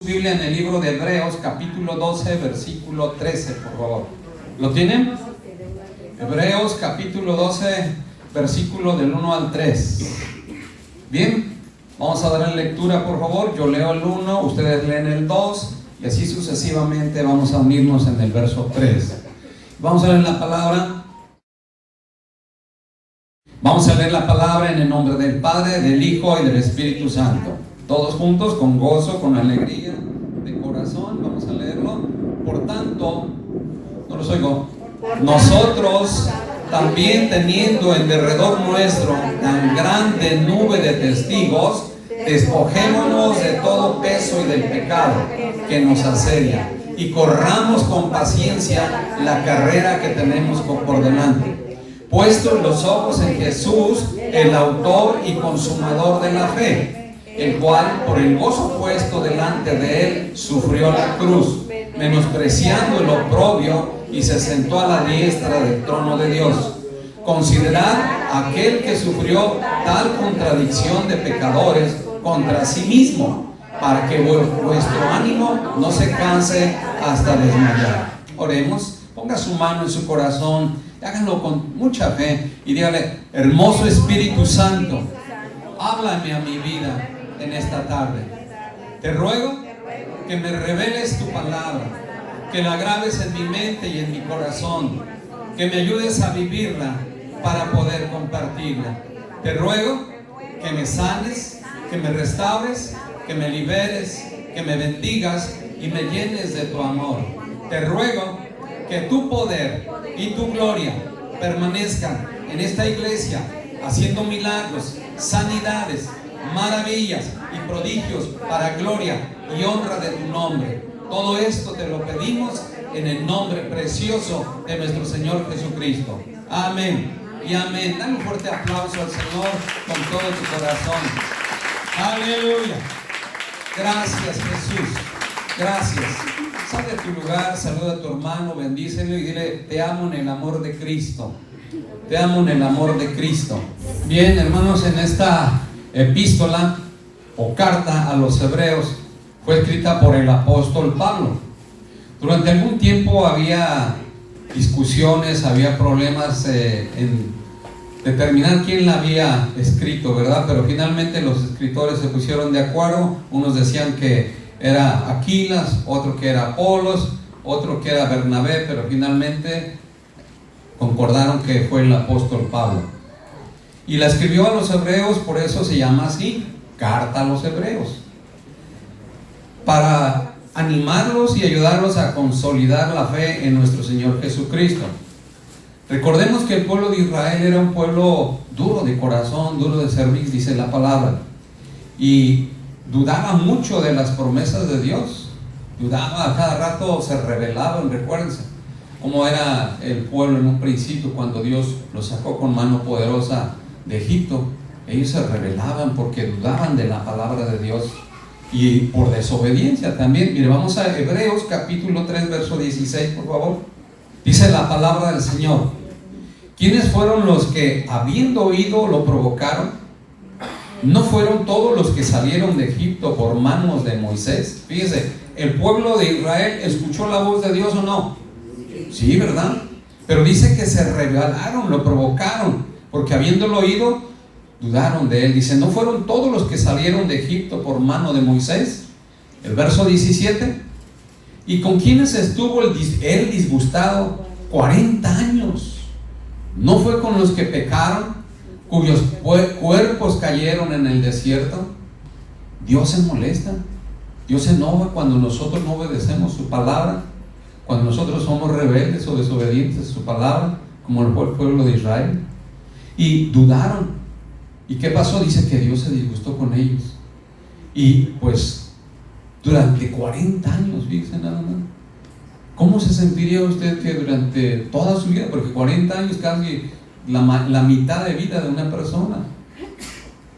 Biblia en el libro de Hebreos, capítulo 12, versículo 13, por favor. ¿Lo tienen? Hebreos, capítulo 12, versículo del 1 al 3. Bien, vamos a dar lectura, por favor. Yo leo el 1, ustedes leen el 2, y así sucesivamente vamos a unirnos en el verso 3. Vamos a leer la palabra. Vamos a leer la palabra en el nombre del Padre, del Hijo y del Espíritu Santo. Todos juntos, con gozo, con alegría de corazón, vamos a leerlo. Por tanto, no los oigo. Nosotros también, teniendo en derredor nuestro tan grande nube de testigos, despojémonos de todo peso y del pecado que nos asedia, y corramos con paciencia la carrera que tenemos por delante, puestos los ojos en Jesús, el autor y consumador de la fe, el cual por el gozo puesto delante de él sufrió la cruz, menospreciando el oprobio, y se sentó a la diestra del trono de Dios. Considerad aquel que sufrió tal contradicción de pecadores contra sí mismo, para que vuestro ánimo no se canse hasta desmayar. Oremos. Ponga su mano en su corazón, háganlo con mucha fe y dígale: hermoso Espíritu Santo, háblame a mi vida en esta tarde. Te ruego que me reveles tu palabra, que la grabes en mi mente y en mi corazón, que me ayudes a vivirla para poder compartirla. Te ruego que me sanes, que me restaures, que me liberes, que me bendigas y me llenes de tu amor. Te ruego que tu poder y tu gloria permanezcan en esta iglesia, haciendo milagros, sanidades, maravillas y prodigios para gloria y honra de tu nombre. Todo esto te lo pedimos en el nombre precioso de nuestro Señor Jesucristo. Amén y amén. Dale un fuerte aplauso al Señor con todo tu corazón. Aleluya. Gracias, Jesús. Gracias. Sal de tu lugar, saluda a tu hermano, bendícelo y dile: te amo en el amor de Cristo. Te amo en el amor de Cristo. Bien, hermanos, en esta epístola o carta a los hebreos fue escrita por el apóstol Pablo. Durante algún tiempo había discusiones, había problemas en determinar quién la había escrito, ¿verdad? Pero finalmente los escritores se pusieron de acuerdo. Unos decían que era Aquilas, otro que era Apolos, otro que era Bernabé, pero finalmente concordaron que fue el apóstol Pablo. Y la escribió a los hebreos, por eso se llama así, carta a los hebreos, para animarlos y ayudarlos a consolidar la fe en nuestro Señor Jesucristo. Recordemos que el pueblo de Israel era un pueblo duro de corazón, duro de cerviz, dice la palabra, y dudaba mucho de las promesas de Dios. Dudaba, a cada rato se rebelaban. Recuérdense cómo era el pueblo en un principio cuando Dios los sacó con mano poderosa de Egipto. Ellos se rebelaban porque dudaban de la palabra de Dios y por desobediencia también. Mire, vamos a Hebreos capítulo 3 verso 16, por favor. Dice la palabra del Señor: ¿quiénes fueron los que, habiendo oído, lo provocaron? ¿No fueron todos los que salieron de Egipto por manos de Moisés? Fíjese, ¿el pueblo de Israel escuchó la voz de Dios o no? Sí, ¿verdad? Pero dice que se rebelaron, lo provocaron, porque habiéndolo oído, dudaron de él. Dice: ¿no fueron todos los que salieron de Egipto por mano de Moisés? El verso 17: ¿y con quiénes estuvo él disgustado 40 años? ¿No fue con los que pecaron, cuyos cuerpos cayeron en el desierto? Dios se molesta, Dios se enoja cuando nosotros no obedecemos su palabra, cuando nosotros somos rebeldes o desobedientes a su palabra, como el pueblo de Israel. Y dudaron. ¿Y qué pasó? Dice que Dios se disgustó con ellos. Y pues durante 40 años, fíjense nada más. ¿Cómo se sentiría usted que durante toda su vida, porque 40 años casi la mitad de vida de una persona,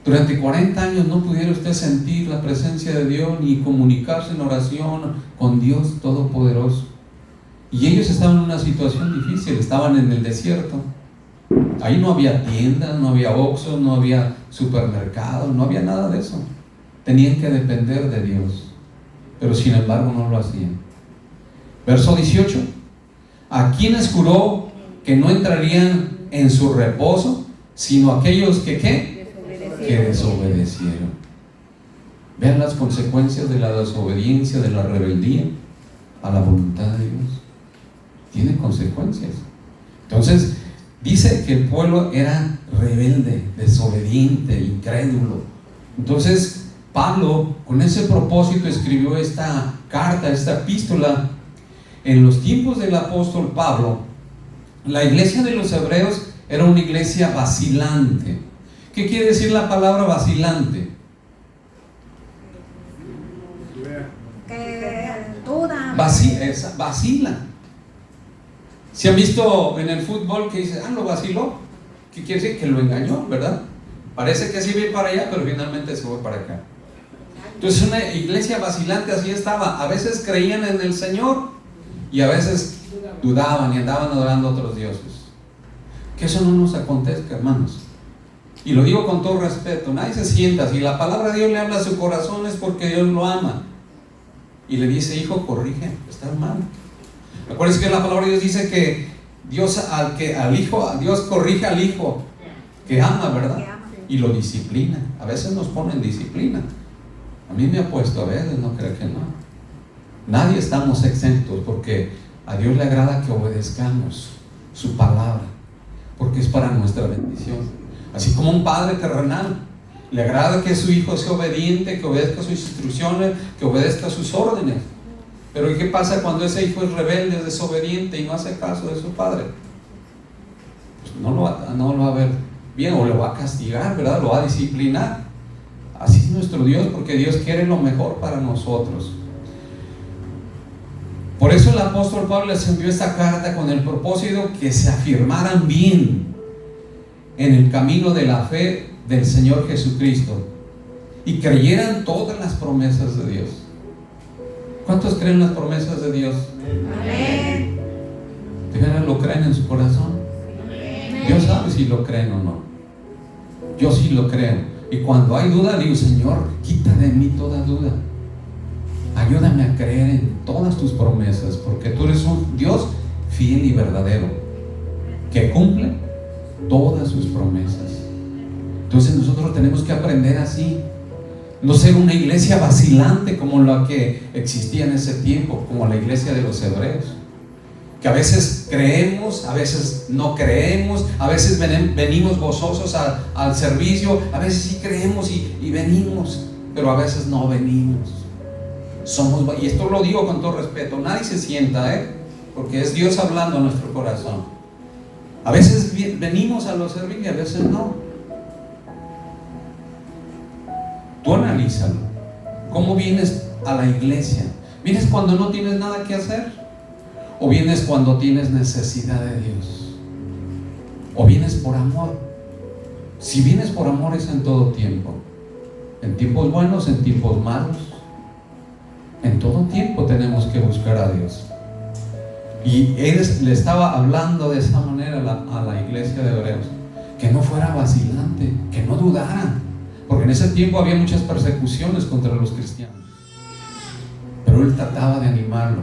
durante 40 años no pudiera usted sentir la presencia de Dios ni comunicarse en oración con Dios Todopoderoso? Y ellos estaban en una situación difícil, estaban en el desierto. Ahí no había tiendas, no había Oxxo, no había supermercados, no había nada de eso. Tenían que depender de Dios. pero sin embargo no lo hacían. Verso 18: a quienes juró que no entrarían en su reposo, sino aquellos que ¿qué? Que desobedecieron. Vean las consecuencias de la desobediencia, de la rebeldía a la voluntad de Dios. Tiene consecuencias. Entonces dice que el pueblo era rebelde, desobediente, incrédulo. Entonces Pablo, con ese propósito, escribió esta carta, esta epístola. En los tiempos del apóstol Pablo, la iglesia de los hebreos era una iglesia vacilante. ¿Qué quiere decir la palabra vacilante? Que duda. Vacila. Si han visto en el fútbol que dice, lo vaciló, ¿qué quiere decir? Que lo engañó, ¿verdad? Parece que sí va para allá, pero finalmente se fue para acá. Entonces una iglesia vacilante así estaba. A veces creían en el Señor y a veces dudaban y andaban adorando a otros dioses. Que eso no nos acontezca, hermanos. Y lo digo con todo respeto, nadie se sienta. Si la palabra de Dios le habla a su corazón es porque Dios lo ama y le dice, hijo, corrige, estás mal. Acuérdense que la palabra de Dios dice que Dios Dios corrige al hijo que ama, ¿verdad? Y lo disciplina. A veces nos ponen disciplina. A mí me ha puesto a veces, no creo que no. Nadie estamos exentos, porque a Dios le agrada que obedezcamos su palabra, porque es para nuestra bendición. Así como un padre terrenal le agrada que su hijo sea obediente, que obedezca sus instrucciones, que obedezca sus órdenes. Pero ¿qué pasa cuando ese hijo es rebelde, es desobediente y no hace caso de su padre? Pues no lo va a ver bien, o lo va a castigar, ¿verdad? Lo va a disciplinar. Así es nuestro Dios, porque Dios quiere lo mejor para nosotros. Por eso el apóstol Pablo les envió esta carta con el propósito que se afirmaran bien en el camino de la fe del Señor Jesucristo y creyeran todas las promesas de Dios. ¿Cuántos creen las promesas de Dios? Amén. ¿De verdad lo creen en su corazón? Amén. Dios sabe si lo creen o no. Yo sí lo creo. Y cuando hay duda, digo, Señor, quita de mí toda duda. Ayúdame a creer en todas tus promesas, porque tú eres un Dios fiel y verdadero, que cumple todas sus promesas. Entonces nosotros tenemos que aprender así. No ser una iglesia vacilante como la que existía en ese tiempo, como la iglesia de los hebreos, que a veces creemos, a veces no creemos, a veces venimos gozosos al servicio, a veces sí creemos y venimos, pero a veces no venimos. Y esto lo digo con todo respeto, nadie se sienta, porque es Dios hablando a nuestro corazón. A veces venimos a los servicios y a veces no. Tú analízalo. ¿Cómo vienes a la iglesia? ¿Vienes cuando no tienes nada que hacer? ¿O vienes cuando tienes necesidad de Dios? ¿O vienes por amor? Si vienes por amor es en todo tiempo. En tiempos buenos, en tiempos malos. En todo tiempo tenemos que buscar a Dios. Y él le estaba hablando de esa manera a la iglesia de Hebreos, que no fuera vacilante, que no dudara, porque en ese tiempo había muchas persecuciones contra los cristianos, pero él trataba de animarlo.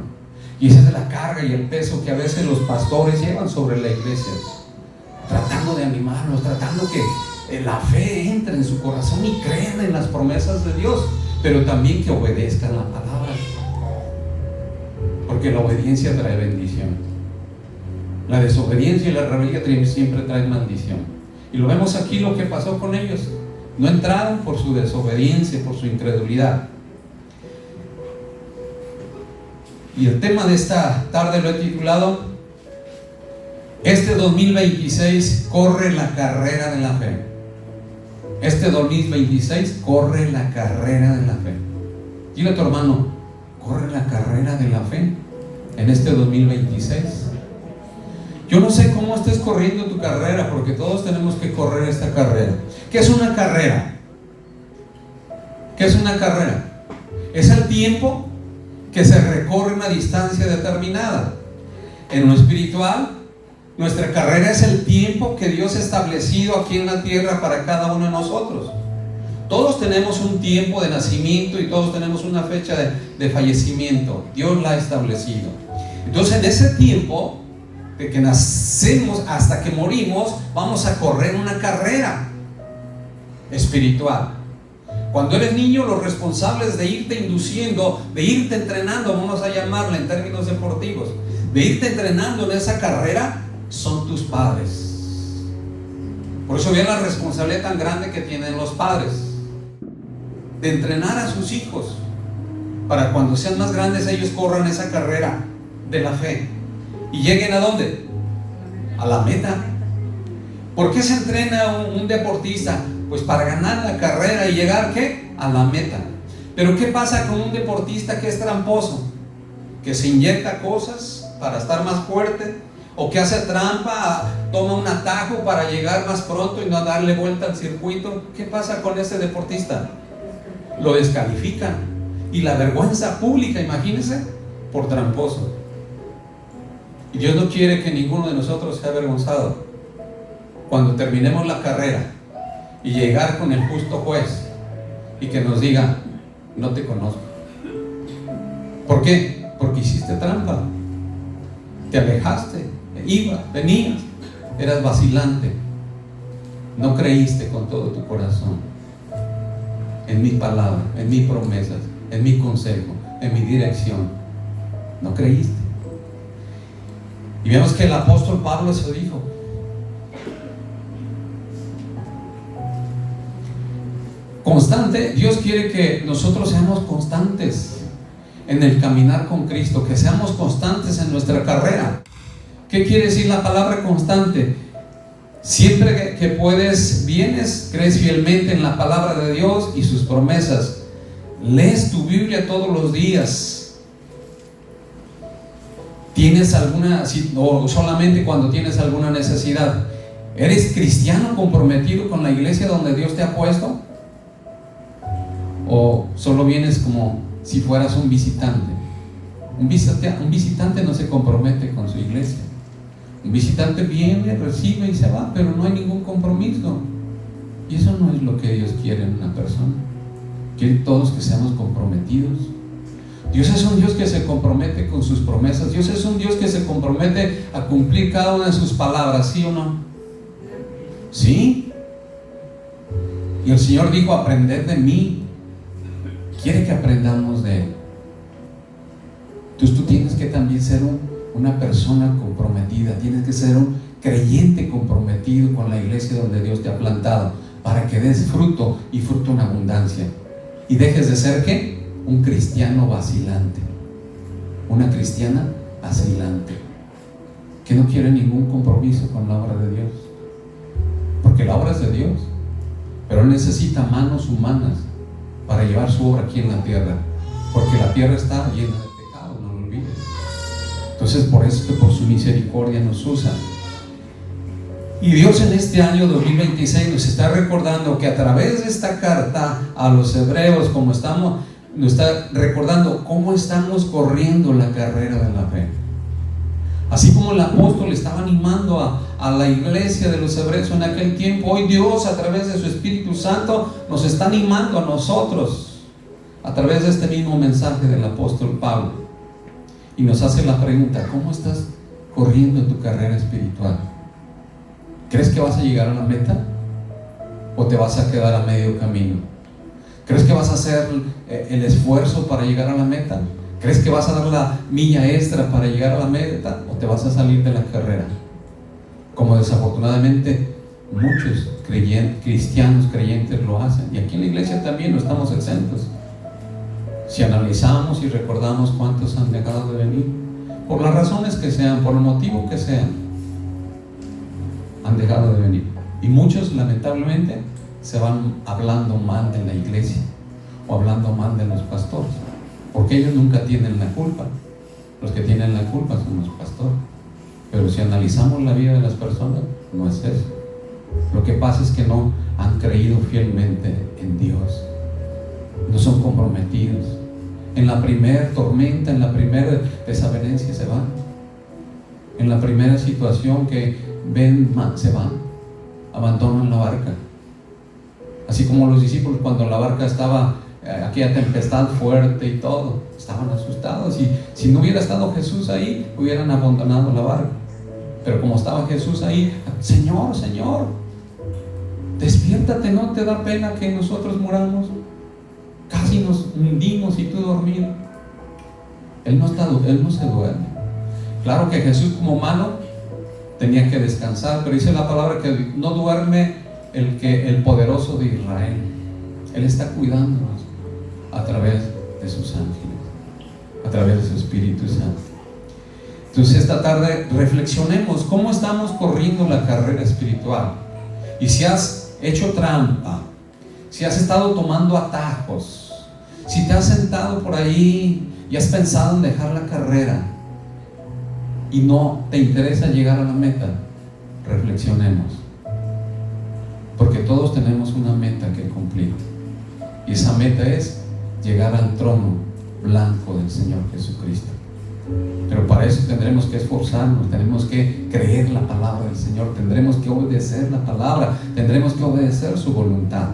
Y esa es la carga y el peso que a veces los pastores llevan sobre la iglesia, tratando de animarlos, tratando que la fe entre en su corazón y crean en las promesas de Dios, pero también que obedezcan la palabra, porque la obediencia trae bendición. La desobediencia y la rebeldía siempre traen maldición, y lo vemos aquí lo que pasó con ellos. No entraron por su desobediencia, por su incredulidad. Y el tema de esta tarde lo he titulado: este 2026 corre la carrera de la fe. Este 2026 corre la carrera de la fe. Dile a tu hermano, corre la carrera de la fe en este 2026. Yo no sé cómo estés corriendo tu carrera, porque todos tenemos que correr esta carrera. ¿Qué es una carrera? ¿Qué es una carrera? Es el tiempo que se recorre una distancia determinada. En lo espiritual, nuestra carrera es el tiempo que Dios ha establecido aquí en la tierra para cada uno de nosotros. Todos tenemos un tiempo de nacimiento y todos tenemos una fecha de fallecimiento. Dios la ha establecido. Entonces, en ese tiempo de que nacemos hasta que morimos, vamos a correr una carrera espiritual. Cuando eres niño, los responsables de irte induciendo, de irte entrenando, vamos a llamarla en términos deportivos, de irte entrenando en esa carrera, son tus padres. Por eso vean la responsabilidad tan grande que tienen los padres de entrenar a sus hijos para cuando sean más grandes ellos corran esa carrera de la fe y lleguen ¿a dónde? A la meta. ¿Por qué se entrena un deportista? Pues para ganar la carrera y llegar ¿qué? A la meta. Pero ¿qué pasa con un deportista que es tramposo? Que se inyecta cosas para estar más fuerte, o que hace trampa, toma un atajo para llegar más pronto y no darle vuelta al circuito. ¿Qué pasa con ese deportista? Lo descalifican, y la vergüenza pública, imagínense, por tramposo. Y Dios no quiere que ninguno de nosotros sea avergonzado cuando terminemos la carrera y llegar con el justo juez y que nos diga: no te conozco. ¿Por qué? Porque hiciste trampa, te alejaste, venías, eras vacilante, no creíste con todo tu corazón en mi palabra, en mis promesas, en mi consejo, en mi dirección. No creíste. Y vemos que el apóstol Pablo se dijo: constante. Dios quiere que nosotros seamos constantes en el caminar con Cristo, que seamos constantes en nuestra carrera. ¿Qué quiere decir la palabra constante? Siempre que puedes, vienes, crees fielmente en la palabra de Dios y sus promesas. Lees tu Biblia todos los días. ¿Tienes alguna, o solamente cuando tienes alguna necesidad? ¿Eres cristiano comprometido con la iglesia donde Dios te ha puesto? ¿O solo vienes como si fueras un visitante? Un visitante no se compromete con su iglesia. Un visitante viene, recibe y se va, pero no hay ningún compromiso. Y eso no es lo que Dios quiere en una persona. Quiere todos que seamos comprometidos. Dios es un Dios que se compromete con sus promesas. Dios es un Dios que se compromete a cumplir cada una de sus palabras, ¿sí o no? ¿Sí? Y el Señor dijo: aprended de mí. Quiere que aprendamos de Él. Entonces tú tienes que también ser una persona comprometida. Tienes que ser un creyente comprometido con la iglesia donde Dios te ha plantado, para que des fruto, y fruto en abundancia. Y dejes de ser ¿qué? Un cristiano vacilante, una cristiana vacilante, que no quiere ningún compromiso con la obra de Dios, porque la obra es de Dios, pero Él necesita manos humanas para llevar su obra aquí en la tierra, porque la tierra está llena de pecado, no lo olvides. Entonces, por eso es que por su misericordia nos usa. Y Dios en este año 2026 nos está recordando que a través de esta carta a los hebreos, nos está recordando cómo estamos corriendo la carrera de la fe. Así como el apóstol estaba animando a la iglesia de los hebreos en aquel tiempo, hoy Dios, a través de su Espíritu Santo, nos está animando a nosotros a través de este mismo mensaje del apóstol Pablo, y nos hace la pregunta: ¿cómo estás corriendo en tu carrera espiritual? ¿Crees que vas a llegar a la meta? ¿O te vas a quedar a medio camino? ¿Crees que vas a hacer el esfuerzo para llegar a la meta? ¿Crees que vas a dar la milla extra para llegar a la meta? ¿O te vas a salir de la carrera? Como desafortunadamente muchos cristianos creyentes lo hacen. Y aquí en la iglesia también no estamos exentos. Si analizamos y recordamos cuántos han dejado de venir, por las razones que sean, por el motivo que sean, han dejado de venir. Y muchos lamentablemente se van hablando mal de la iglesia, o hablando mal de los pastores, porque ellos nunca tienen la culpa. Los que tienen la culpa son los pastores. Pero si analizamos la vida de las personas, no es eso. Lo que pasa es que no han creído fielmente en Dios, no son comprometidos. En la primera tormenta, en la primera desavenencia se van. En la primera situación que ven, se van, abandonan la barca. Así como los discípulos cuando la barca estaba, aquella tempestad fuerte y todo, estaban asustados, y si no hubiera estado Jesús ahí, hubieran abandonado la barca. Pero como estaba Jesús ahí, Señor, Señor, despiértate, ¿no te da pena que nosotros muramos? Casi nos hundimos y tú dormido. Él no se duerme. Claro que Jesús como humano tenía que descansar, pero dice la palabra que no duerme el poderoso de Israel. Él está cuidándonos a través de sus ángeles, a través de su Espíritu Santo. Entonces esta tarde reflexionemos cómo estamos corriendo la carrera espiritual. Y si has hecho trampa, si has estado tomando atajos, si te has sentado por ahí y has pensado en dejar la carrera y no te interesa llegar a la meta, reflexionemos, porque todos tenemos una meta que cumplir, y esa meta es llegar al trono blanco del Señor Jesucristo. Pero para eso tendremos que esforzarnos, tenemos que creer la palabra del Señor, tendremos que obedecer la palabra, tendremos que obedecer su voluntad,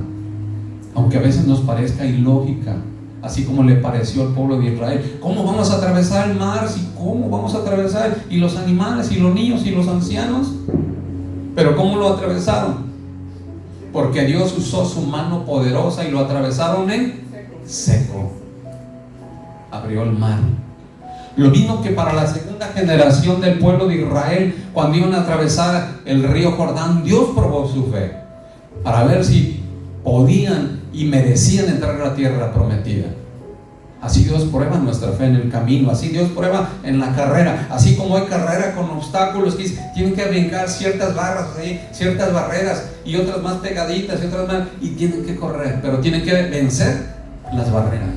aunque a veces nos parezca ilógica, así como le pareció al pueblo de Israel. ¿Cómo vamos a atravesar el mar? ¿Cómo vamos a atravesar? Y los animales, y los niños, y los ancianos. Pero ¿cómo lo atravesaron? Porque Dios usó su mano poderosa y lo atravesaron en seco. Abrió el mar. Lo mismo que para la segunda generación del pueblo de Israel, cuando iban a atravesar el río Jordán, Dios probó su fe para ver si podían y merecían entrar a la tierra prometida. Así Dios prueba nuestra fe en el camino, así Dios prueba en la carrera. Así como hay carrera con obstáculos que tienen que brincar ciertas barras, ciertas barreras, y otras más pegaditas y otras más, y tienen que correr, pero tienen que vencer las barreras.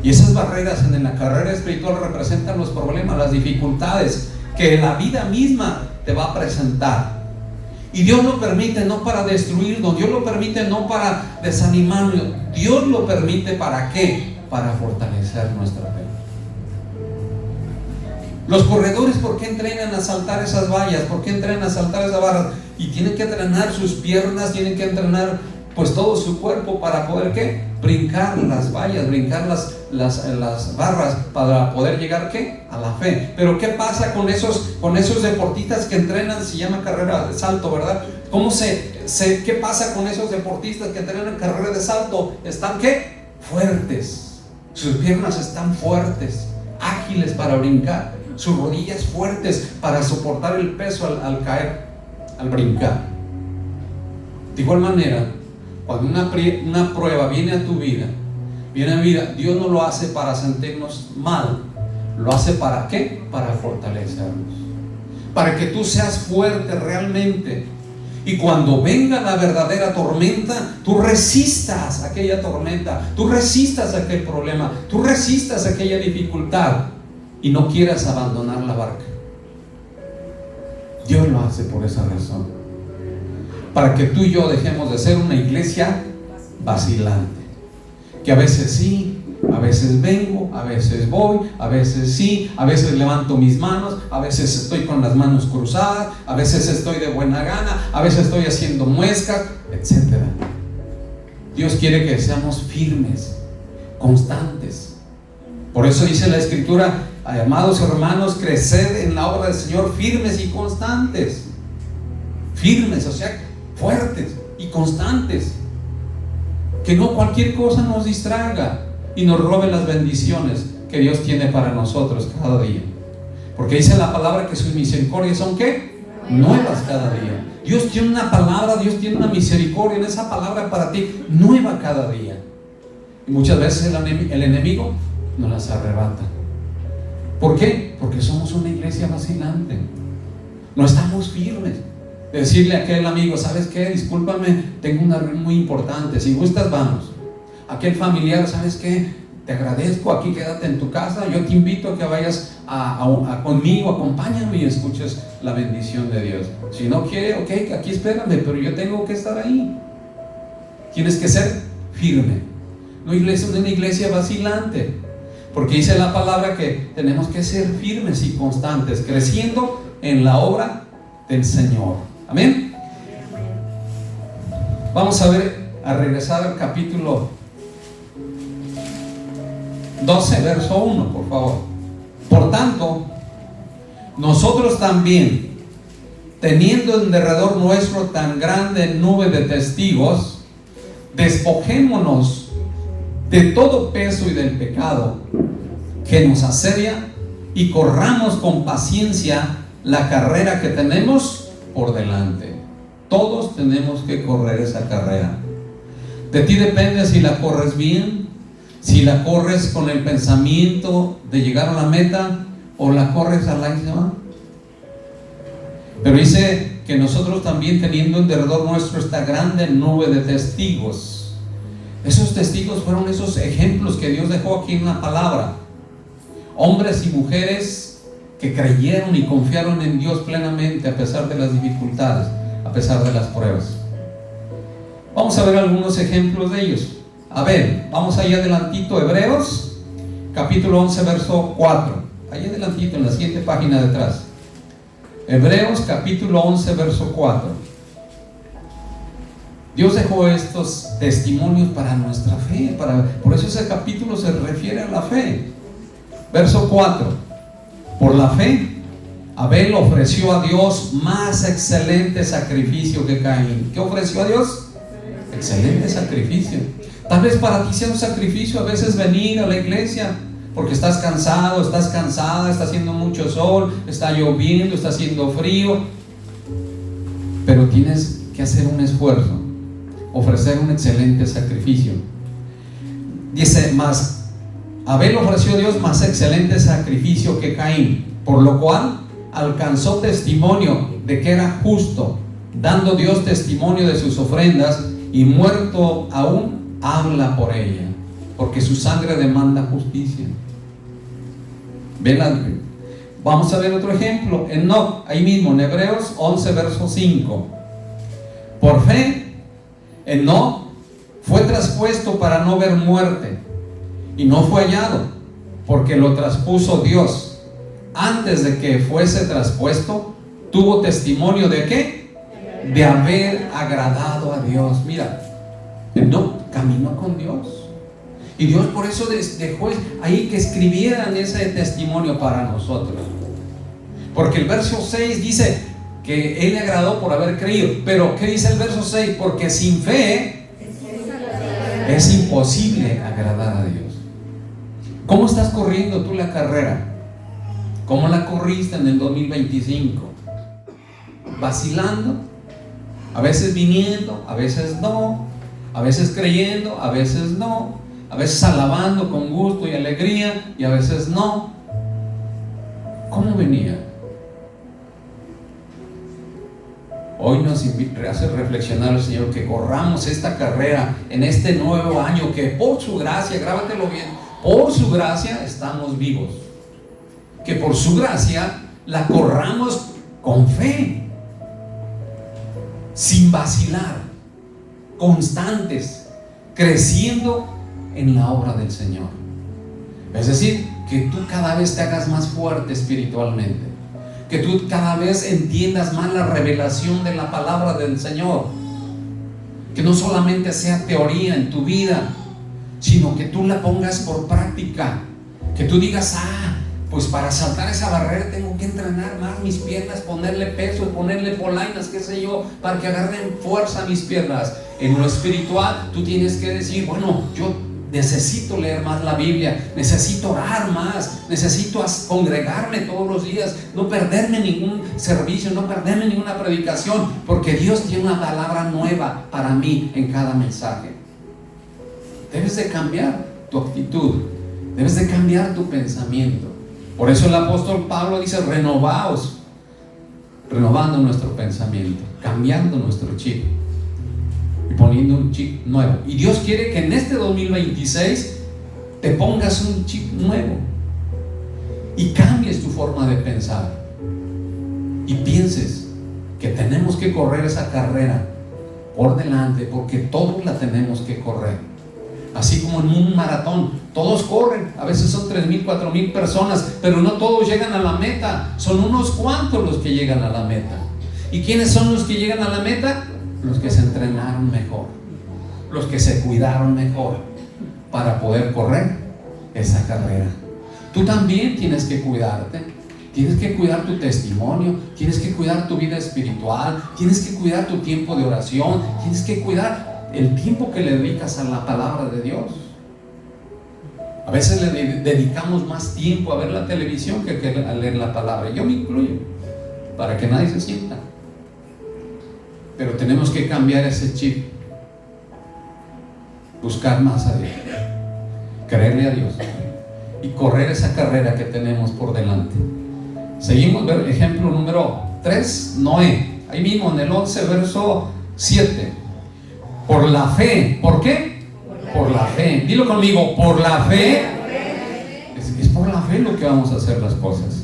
Y esas barreras en la carrera espiritual representan los problemas, las dificultades que la vida misma te va a presentar. Y Dios lo permite no para destruirnos, Dios lo permite no para desanimarnos, Dios lo permite ¿para qué? Para fortalecer nuestra fe. Los corredores, ¿por qué entrenan a saltar esas vallas? ¿Por qué entrenan a saltar esas barras? Y tienen que entrenar sus piernas, tienen que entrenar pues todo su cuerpo para poder ¿qué? Brincar las vallas, brincar las barras para poder llegar ¿qué? A la fe. Pero ¿qué pasa con esos deportistas que entrenan? Se llama carrera de salto, ¿verdad? ¿Qué pasa con esos deportistas que entrenan carrera de salto? Están ¿qué? Fuertes. Sus piernas están fuertes, ágiles para brincar, sus rodillas fuertes para soportar el peso al caer, al brincar. De igual manera, cuando una prueba viene a tu vida, Dios no lo hace para sentirnos mal, lo hace ¿para qué? Para fortalecernos, para que tú seas fuerte realmente, y cuando venga la verdadera tormenta, tú resistas aquella tormenta, tú resistas aquel problema, tú resistas aquella dificultad, y no quieras abandonar la barca. Dios lo hace por esa razón, para que tú y yo dejemos de ser una iglesia vacilante, que a veces sí, a veces vengo, a veces voy, a veces sí, a veces levanto mis manos, a veces estoy con las manos cruzadas, a veces estoy de buena gana, a veces estoy haciendo muescas, etc. Dios quiere que seamos firmes, constantes. Por eso dice la Escritura: amados hermanos, creced en la obra del Señor firmes y constantes. Firmes, o sea, fuertes y constantes, que no cualquier cosa nos distraiga y nos robe las bendiciones que Dios tiene para nosotros cada día, porque dice la palabra que sus misericordias son ¿qué? Nuevas cada día. Dios tiene una palabra, Dios tiene una misericordia en esa palabra para ti, nueva cada día, y muchas veces el enemigo nos las arrebata. ¿Por qué? Porque somos una iglesia vacilante, no estamos firmes. Decirle a aquel amigo: ¿sabes qué? Discúlpame, tengo una reunión muy importante, si gustas vamos. Aquel familiar: ¿sabes qué? Te agradezco, aquí quédate en tu casa, yo te invito a que vayas conmigo, acompáñame y escuches la bendición de Dios. Si no quiere, ok, aquí espérame, pero yo tengo que estar ahí. Tienes que ser firme. No es una iglesia vacilante, porque dice la palabra que tenemos que ser firmes y constantes, creciendo en la obra del Señor. Amén. Vamos a regresar al capítulo 12, verso 1, por favor. Por tanto, nosotros también, teniendo en derredor nuestro tan grande nube de testigos, despojémonos de todo peso y del pecado que nos asedia y corramos con paciencia la carrera que tenemos por delante. Todos tenemos que correr esa carrera. De ti depende si la corres bien, si la corres con el pensamiento de llegar a la meta o la corres al aire. Pero dice que nosotros también, teniendo en derredor nuestro esta grande nube de testigos. Esos testigos fueron esos ejemplos que Dios dejó aquí en la palabra. Hombres y mujeres que creyeron y confiaron en Dios plenamente a pesar de las dificultades, a pesar de las pruebas. Vamos a ver algunos ejemplos de ellos. A ver, vamos allá adelantito, Hebreos, capítulo 11, verso 4. Allá adelantito, en la siguiente página de atrás. Hebreos, capítulo 11, verso 4. Dios dejó estos testimonios para nuestra fe. Por eso ese capítulo se refiere a la fe. Verso 4. Por la fe, Abel ofreció a Dios más excelente sacrificio que Caín. ¿Qué ofreció a Dios? Excelente sacrificio. Tal vez para ti sea un sacrificio a veces venir a la iglesia porque estás cansado, estás cansada, está haciendo mucho sol, está lloviendo, está haciendo frío, pero tienes que hacer un esfuerzo, ofrecer un excelente sacrificio. Dice más, Abel ofreció a Dios más excelente sacrificio que Caín, por lo cual alcanzó testimonio de que era justo, dando Dios testimonio de sus ofrendas, y muerto aún habla por ella, porque su sangre demanda justicia. Ven, vamos a ver otro ejemplo. Enoc, ahí mismo en Hebreos 11, verso 5. Por fe, Enoc fue traspuesto para no ver muerte, y no fue hallado, porque lo traspuso Dios. Antes de que fuese traspuesto, tuvo testimonio de ¿qué? De haber agradado a Dios. Mira, Enoc caminó con Dios, y Dios por eso dejó ahí que escribieran ese testimonio para nosotros, porque el verso 6 dice que Él le agradó por haber creído. Pero ¿qué dice el verso 6? Porque sin fe es imposible agradar a Dios. ¿Cómo estás corriendo tú la carrera? ¿Cómo la corriste en el 2025? ¿Vacilando? A veces viniendo, a veces no, a veces creyendo, a veces no, a veces alabando con gusto y alegría, y a veces no. ¿Cómo venía? Hoy nos hace reflexionar el Señor que corramos esta carrera en este nuevo año, que por su gracia, grábatelo bien, por su gracia estamos vivos, que por su gracia la corramos con fe, sin vacilar, constantes, creciendo en la obra del Señor. Es decir, que tú cada vez te hagas más fuerte espiritualmente, que tú cada vez entiendas más la revelación de la palabra del Señor, que no solamente sea teoría en tu vida, sino que tú la pongas por práctica, que tú digas, pues para saltar esa barrera tengo que entrenar más mis piernas, ponerle peso, ponerle polainas, qué sé yo, para que agarren fuerza mis piernas. En lo espiritual tú tienes que decir, bueno, yo necesito leer más la Biblia, necesito orar más, necesito congregarme todos los días, no perderme ningún servicio, no perderme ninguna predicación, porque Dios tiene una palabra nueva para mí en cada mensaje. Debes de cambiar tu actitud, debes de cambiar tu pensamiento. Por eso el apóstol Pablo dice, renovaos, renovando nuestro pensamiento, cambiando nuestro chip y poniendo un chip nuevo. Y Dios quiere que en este 2026 te pongas un chip nuevo y cambies tu forma de pensar y pienses que tenemos que correr esa carrera por delante, porque todos la tenemos que correr. Así como en un maratón, todos corren, a veces son 3,000, 4,000 personas, pero no todos llegan a la meta, son unos cuantos los que llegan a la meta. ¿Y quiénes son los que llegan a la meta? Los que se entrenaron mejor, los que se cuidaron mejor para poder correr esa carrera. Tú también tienes que cuidarte, tienes que cuidar tu testimonio, tienes que cuidar tu vida espiritual, tienes que cuidar tu tiempo de oración, tienes que cuidar el tiempo que le dedicas a la palabra de Dios. A veces le dedicamos más tiempo a ver la televisión que a leer la palabra. Yo me incluyo, para que nadie se sienta. Pero tenemos que cambiar ese chip, buscar más a Dios, creerle a Dios y correr esa carrera que tenemos por delante. Seguimos, ejemplo número 3, Noé, ahí mismo en el 11, verso 7. Por la fe, ¿por qué? Por la fe. Dilo conmigo, por la fe. Es por la fe lo que vamos a hacer las cosas.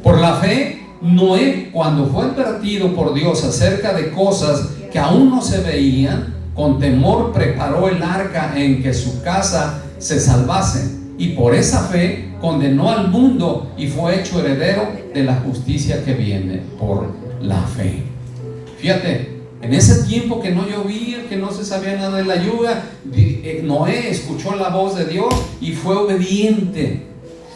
Por la fe, Noé, cuando fue advertido por Dios acerca de cosas que aún no se veían, con temor preparó el arca en que su casa se salvase, y por esa fe condenó al mundo y fue hecho heredero de la justicia que viene por la fe. Fíjate, en ese tiempo que no llovía, que no se sabía nada de la lluvia, Noé escuchó la voz de Dios y fue obediente.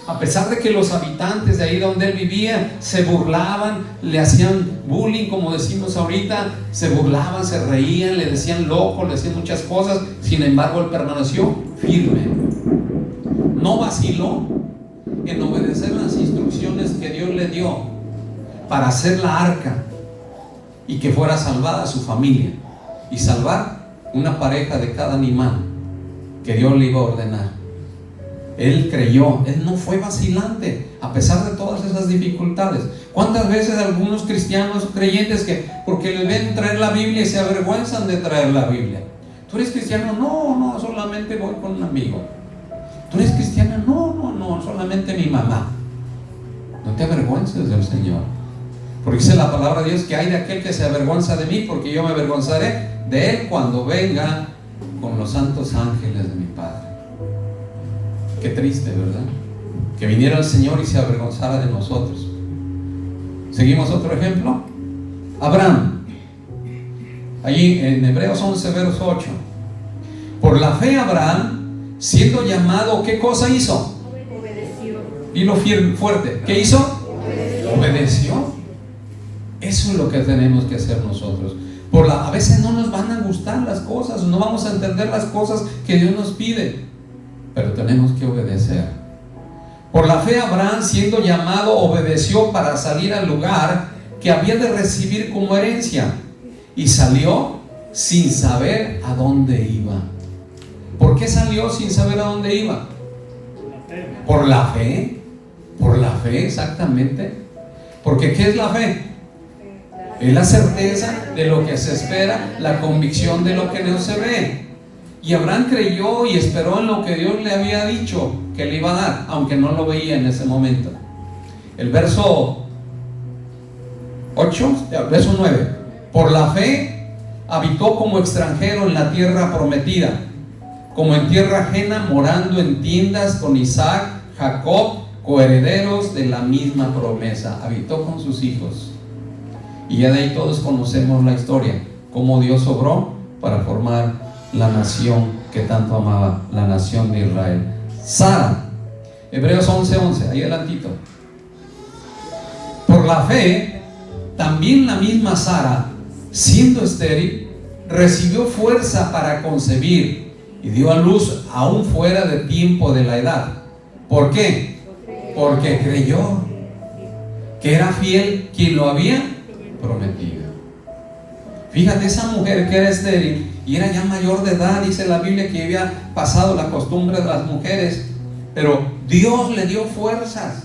A pesar de que los habitantes de ahí donde él vivía se burlaban, le hacían bullying, como decimos ahorita, se burlaban, se reían, le decían loco, le decían muchas cosas. Sin embargo, él permaneció firme. No vaciló en obedecer las instrucciones que Dios le dio para hacer la arca y que fuera salvada su familia y salvar una pareja de cada animal que Dios le iba a ordenar. Él creyó, él no fue vacilante a pesar de todas esas dificultades. ¿Cuántas veces algunos cristianos creyentes que porque les ven traer la Biblia y se avergüenzan de traer la Biblia? ¿Tú eres cristiano? No, solamente voy con un amigo. ¿Tú eres cristiana? No, solamente mi mamá. No te avergüences del Señor, porque dice la palabra de Dios que hay de aquel que se avergüenza de mí, porque yo me avergonzaré de él cuando venga con los santos ángeles de mi Padre. Qué triste, ¿verdad? Que viniera el Señor y se avergonzara de nosotros. Seguimos otro ejemplo. Abraham, allí en Hebreos 11, verso 8. Por la fe Abraham, siendo llamado, ¿qué cosa hizo? Obedeció. Dilo fuerte. ¿Qué hizo? Obedeció. Eso es lo que tenemos que hacer nosotros. A veces no nos van a gustar las cosas, no vamos a entender las cosas que Dios nos pide, pero tenemos que obedecer. Por la fe Abraham, siendo llamado, obedeció para salir al lugar que había de recibir como herencia, y salió sin saber a dónde iba. ¿Por qué salió sin saber a dónde iba? Por la fe. Por la fe, exactamente. Porque ¿qué es la fe? Es la certeza de lo que se espera, la convicción de lo que no se ve. Y Abraham creyó y esperó en lo que Dios le había dicho que le iba a dar, aunque no lo veía en ese momento. El verso 9. Por la fe habitó como extranjero en la tierra prometida, como en tierra ajena, morando en tiendas con Isaac, Jacob, coherederos de la misma promesa. Habitó con sus hijos. Y ya de ahí todos conocemos la historia, cómo Dios obró para formar la nación que tanto amaba, la nación de Israel. Sara, Hebreos 11:11, ahí adelantito. Por la fe, también la misma Sara, siendo estéril, recibió fuerza para concebir y dio a luz aún fuera de tiempo de la edad. ¿Por qué? Porque creyó que era fiel quien lo había prometido. Fíjate, esa mujer que era estéril y era ya mayor de edad, dice la Biblia que había pasado la costumbre de las mujeres, pero Dios le dio fuerzas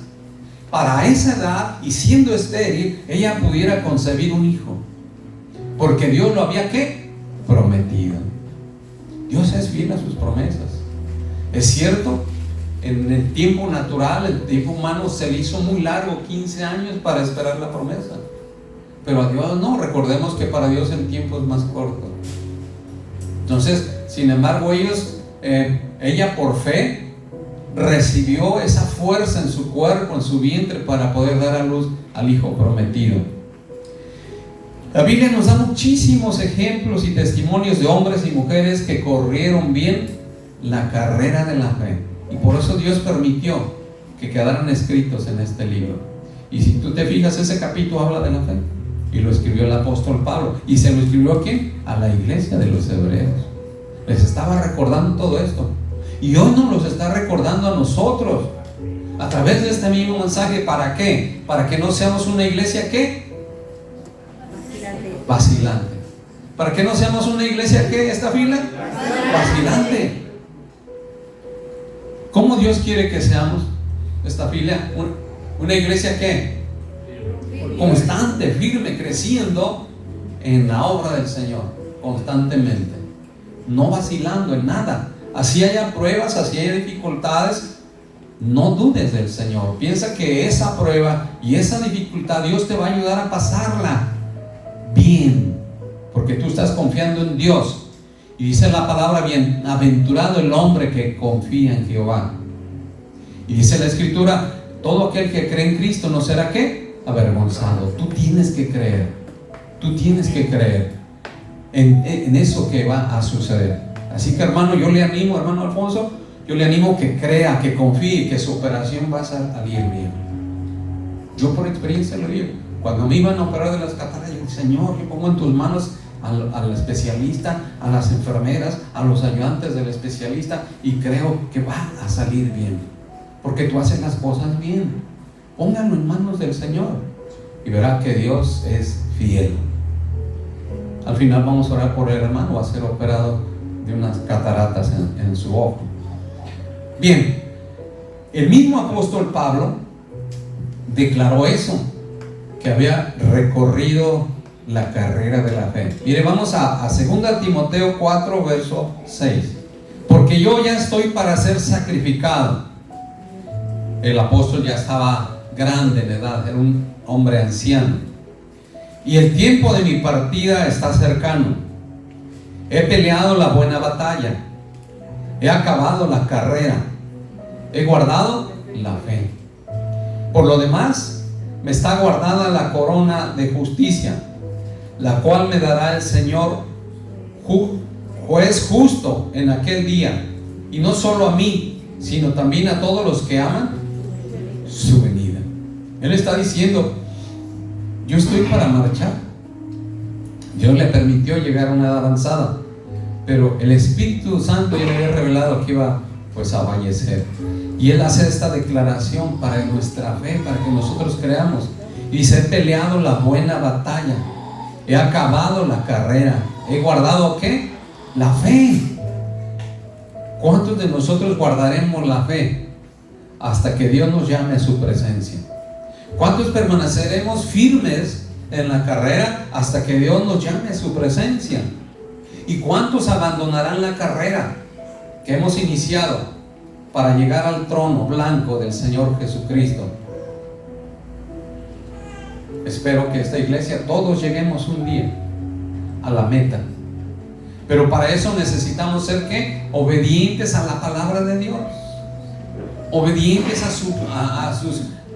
para a esa edad, y siendo estéril ella pudiera concebir un hijo, porque Dios lo había ¿qué? Prometido. Dios es fiel a sus promesas. Es cierto, en el tiempo natural, el tiempo humano se le hizo muy largo, 15 años para esperar la promesa, pero a Dios no. Recordemos que para Dios el tiempo es más corto. Entonces, sin embargo, ella por fe recibió esa fuerza en su cuerpo, en su vientre, para poder dar a luz al hijo prometido. La Biblia nos da muchísimos ejemplos y testimonios de hombres y mujeres que corrieron bien la carrera de la fe. Y por eso Dios permitió que quedaran escritos en este libro. Y si tú te fijas, ese capítulo habla de la fe. Y lo escribió el apóstol Pablo. ¿Y se lo escribió a quién? A la iglesia de los hebreos. Les estaba recordando todo esto. Y hoy nos los está recordando a nosotros. A través de este mismo mensaje. ¿Para qué? Para que no seamos una iglesia ¿qué? Vacilante. ¿Para que no seamos una iglesia ¿qué? ¿Esta fila? Vacilante. ¿Cómo Dios quiere que seamos esta fila? Una iglesia ¿qué? Constante, firme, creciendo en la obra del Señor, constantemente, no vacilando en nada. Así haya pruebas, así haya dificultades, no dudes del Señor. Piensa que esa prueba y esa dificultad Dios te va a ayudar a pasarla bien, porque tú estás confiando en Dios. Y dice la palabra: bienaventurado el hombre que confía en Jehová. Y dice la Escritura: todo aquel que cree en Cristo no será ¿qué? Avergonzado. Tú tienes que creer. Tú tienes que creer en eso que va a suceder. Así que, hermano, yo le animo, hermano Alfonso, yo le animo que crea, que confíe, que su operación va a salir bien. Yo por experiencia lo digo. Cuando me iban a operar de las cataratas, yo dije: Señor, yo pongo en tus manos al especialista, a las enfermeras, a los ayudantes del especialista, y creo que va a salir bien, porque tú haces las cosas bien. Pónganlo en manos del Señor y verá que Dios es fiel. Al final vamos a orar por el hermano, va a ser operado de unas cataratas en su ojo. Bien, el mismo apóstol Pablo declaró eso, que había recorrido la carrera de la fe. Mire, vamos a 2 Timoteo 4, verso 6. Porque yo ya estoy para ser sacrificado. El apóstol ya estaba grande en edad, era un hombre anciano. Y el tiempo de mi partida está cercano. He peleado la buena batalla, he acabado la carrera, he guardado la fe. Por lo demás, me está guardada la corona de justicia, la cual me dará el Señor, juez justo, en aquel día, y no solo a mí, sino también a todos los que aman su venida. Él está diciendo: yo estoy para marchar. Dios le permitió llegar a una edad avanzada, pero el Espíritu Santo ya le había revelado que iba pues a fallecer. Y Él hace esta declaración para nuestra fe, para que nosotros creamos. Y dice: he peleado la buena batalla, he acabado la carrera, he guardado ¿qué? La fe. ¿Cuántos de nosotros guardaremos la fe hasta que Dios nos llame a su presencia? ¿Cuántos permaneceremos firmes en la carrera hasta que Dios nos llame a su presencia? ¿Y cuántos abandonarán la carrera que hemos iniciado para llegar al trono blanco del Señor Jesucristo? Espero que esta iglesia todos lleguemos un día a la meta. Pero para eso necesitamos ser ¿qué? Obedientes a la palabra de Dios, obedientes a su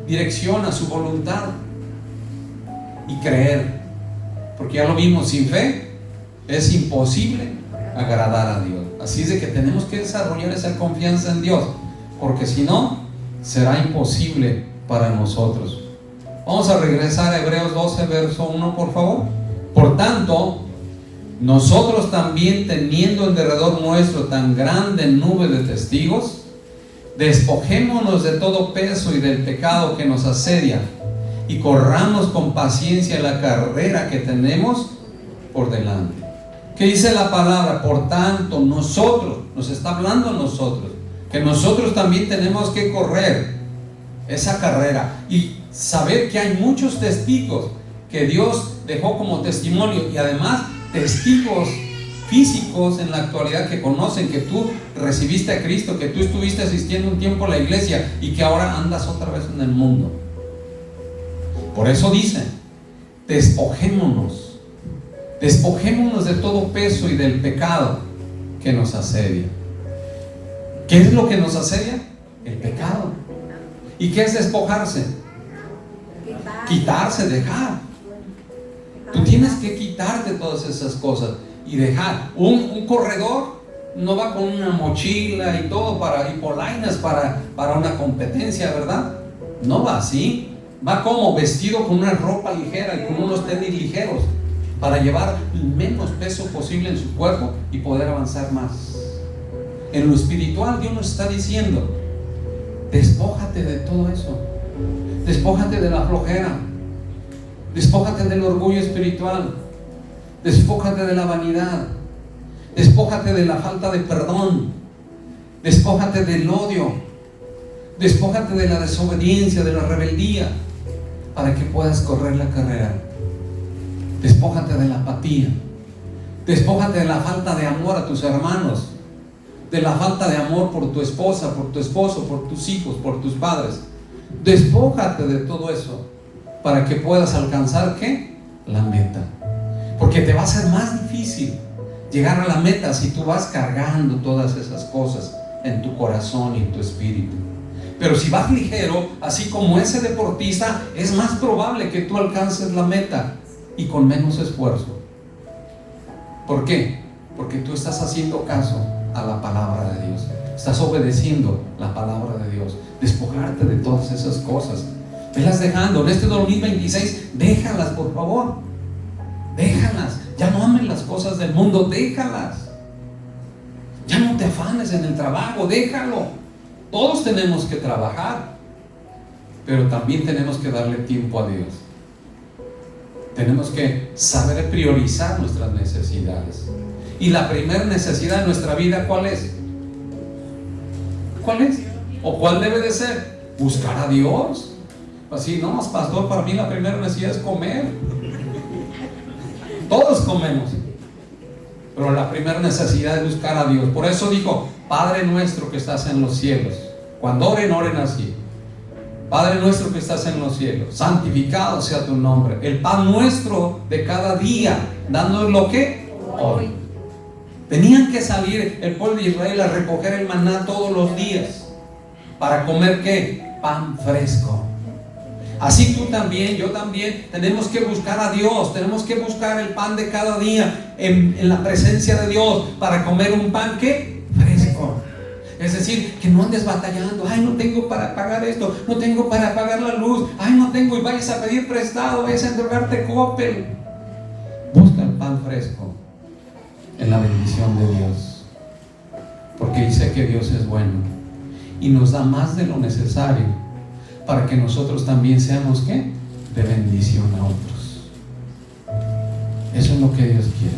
dirección, a su voluntad, y creer, porque ya lo vimos, sin fe es imposible agradar a Dios. Así es de que tenemos que desarrollar esa confianza en Dios, porque si no, será imposible para nosotros. Vamos a regresar a Hebreos 12, verso 1, por favor. Por tanto, nosotros también, teniendo en derredor nuestro tan grande nube de testigos, despojémonos de todo peso y del pecado que nos asedia, y corramos con paciencia la carrera que tenemos por delante. ¿Qué dice la palabra? Por tanto, nosotros, nos está hablando a nosotros, que nosotros también tenemos que correr esa carrera y saber que hay muchos testigos que Dios dejó como testimonio, y además testigos físicos en la actualidad que conocen que tú recibiste a Cristo, que tú estuviste asistiendo un tiempo a la iglesia y que ahora andas otra vez en el mundo. Por eso dice: despojémonos de todo peso y del pecado que nos asedia. ¿Qué es lo que nos asedia? El pecado. ¿Y qué es despojarse? Quitarse, dejar. Tú tienes que quitarte todas esas cosas y dejar. Un corredor no va con una mochila y todo y polainas para una competencia, ¿verdad? No va así. Va como vestido con una ropa ligera y con unos tenis ligeros para llevar el menos peso posible en su cuerpo y poder avanzar más. En lo espiritual Dios nos está diciendo: despójate de todo eso. Despójate de la flojera. Despójate del orgullo espiritual. Despójate de la vanidad. Despójate de la falta de perdón. Despójate del odio. Despójate de la desobediencia, de la rebeldía, para que puedas correr la carrera. Despójate de la apatía. Despójate de la falta de amor a tus hermanos, de la falta de amor por tu esposa, por tu esposo, por tus hijos, por tus padres. Despójate de todo eso para que puedas alcanzar ¿qué? La meta. Porque te va a ser más difícil llegar a la meta si tú vas cargando todas esas cosas en tu corazón y en tu espíritu. Pero si vas ligero, así como ese deportista, es más probable que tú alcances la meta y con menos esfuerzo. ¿Por qué? Porque tú estás haciendo caso a la palabra de Dios. Estás obedeciendo la palabra de Dios. Despojarte de todas esas cosas. Velas dejando. En este 2026, déjalas, por favor. Déjalas. Ya no ames las cosas del mundo. Déjalas. Ya no te afanes en el trabajo. Déjalo. Todos tenemos que trabajar, pero también tenemos que darle tiempo a Dios. Tenemos que saber priorizar nuestras necesidades. Y la primera necesidad de nuestra vida, ¿cuál es? ¿Cuál es? ¿O cuál debe de ser? Buscar a Dios. Así, no, pastor, para mí la primera necesidad es comer. Todos comemos, pero la primera necesidad es buscar a Dios. Por eso dijo: Padre nuestro que estás en los cielos. Cuando oren, oren así: Padre nuestro que estás en los cielos, santificado sea tu nombre. El pan nuestro de cada día, dándonos lo que hoy. Tenían que salir el pueblo de Israel a recoger el maná todos los días para comer ¿qué? Pan fresco. Así tú también, yo también, tenemos que buscar a Dios. Tenemos que buscar el pan de cada día en la presencia de Dios para comer un pan ¿qué? Fresco. Es decir, que no andes batallando: ay, no tengo para pagar esto, no tengo para pagar la luz, ay, no tengo, y vayas a pedir prestado, vayas a endeudarte Coppel. Busca el pan fresco en la bendición de Dios, porque dice que Dios es bueno y nos da más de lo necesario para que nosotros también seamos ¿qué? De bendición a otros. Eso es lo que Dios quiere.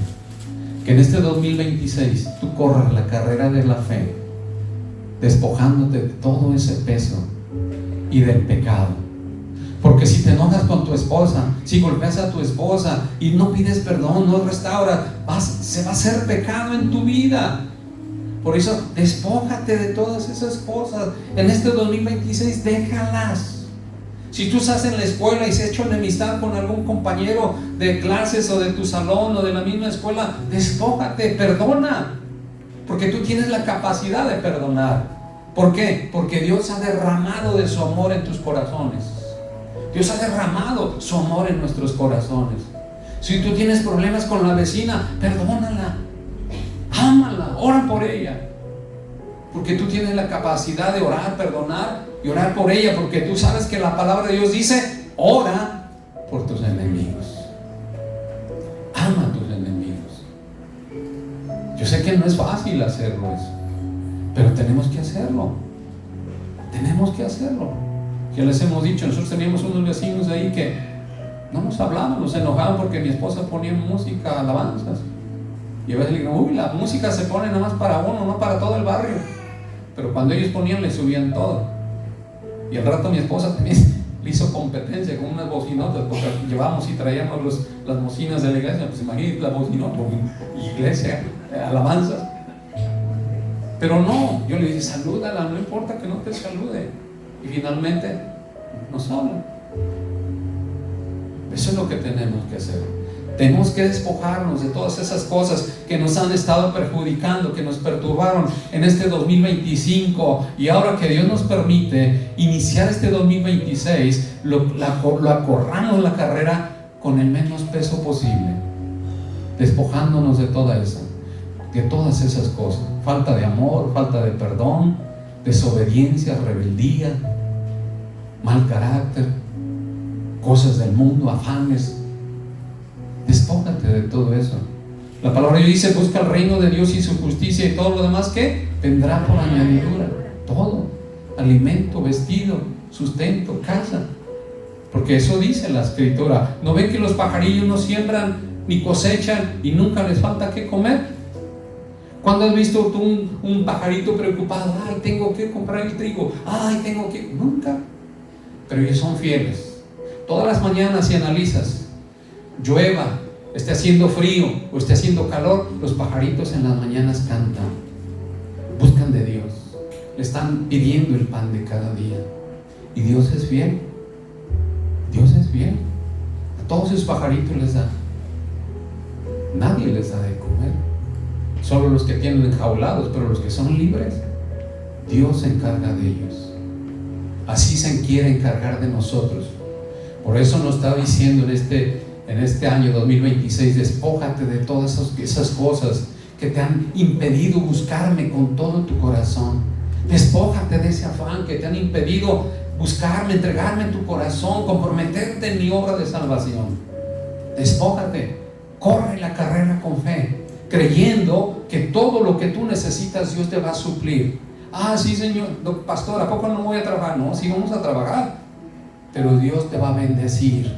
Que en este 2026 tú corras la carrera de la fe, despojándote de todo ese peso y del pecado. Porque si te enojas con tu esposa, si golpeas a tu esposa y no pides perdón, no restauras, se va a hacer pecado en tu vida. Por eso despójate de todas esas cosas. En este 2026 déjalas. Si tú estás en la escuela y se ha hecho enemistad con algún compañero de clases o de tu salón o de la misma escuela, despójate, perdona, porque tú tienes la capacidad de perdonar. ¿Por qué? Porque Dios ha derramado de su amor en tus corazones. Dios ha derramado su amor en nuestros corazones. Si tú tienes problemas con la vecina, perdónala, ámala, ora por ella, porque tú tienes la capacidad de orar, perdonar y orar por ella, porque tú sabes que la palabra de Dios dice: ora por tus enemigos, ama a tus enemigos. Yo sé que no es fácil hacerlo eso, pero tenemos que hacerlo. Tenemos que hacerlo. Ya les hemos dicho, nosotros teníamos unos vecinos ahí que no nos hablaban, nos enojaban porque mi esposa ponía música, alabanzas, y a veces le digo: uy, la música se pone nada más para uno, no para todo el barrio. Pero cuando ellos ponían, le subían todo. Y al rato mi esposa también le hizo competencia con unas bocinotas, porque llevamos y traíamos las bocinas de la iglesia. Pues imagínate la bocinota, iglesia, alabanzas. Pero no, yo le dije: salúdala, no importa que no te salude. Y finalmente nos hablan. Eso es lo que tenemos que hacer. Tenemos que despojarnos de todas esas cosas que nos han estado perjudicando, que nos perturbaron en este 2025. Y ahora que Dios nos permite iniciar este 2026, lo acorramos la carrera con el menos peso posible, despojándonos de todas esas cosas, falta de amor, falta de perdón, desobediencia, rebeldía, mal carácter, cosas del mundo, afanes. Despójate de todo eso. La palabra de Dios dice: busca el reino de Dios y su justicia, y todo lo demás que vendrá por añadidura. Todo: alimento, vestido, sustento, casa. Porque eso dice la Escritura. ¿No ven que los pajarillos no siembran ni cosechan y nunca les falta qué comer? ¿Cuándo has visto tú un pajarito preocupado? Ay, tengo que comprar el trigo. Ay, tengo que... Nunca. Pero ellos son fieles. Todas las mañanas, si analizas, llueva, esté haciendo frío o esté haciendo calor, los pajaritos en las mañanas cantan, buscan de Dios, le están pidiendo el pan de cada día. Y Dios es fiel. Dios es fiel. A todos esos pajaritos les da. Nadie les da de comer, solo los que tienen enjaulados, pero los que son libres, Dios se encarga de ellos. Así se quiere encargar de nosotros. Por eso nos está diciendo en este año 2026: despójate de todas esas cosas que te han impedido buscarme con todo tu corazón. Despójate de ese afán que te han impedido buscarme, entregarme tu corazón, comprometerte en mi obra de salvación. Despójate, corre la carrera con fe, creyendo que todo lo que tú necesitas Dios te va a suplir. Ah, sí, Señor, pastor, ¿a poco no voy a trabajar? No, sí vamos a trabajar, pero Dios te va a bendecir.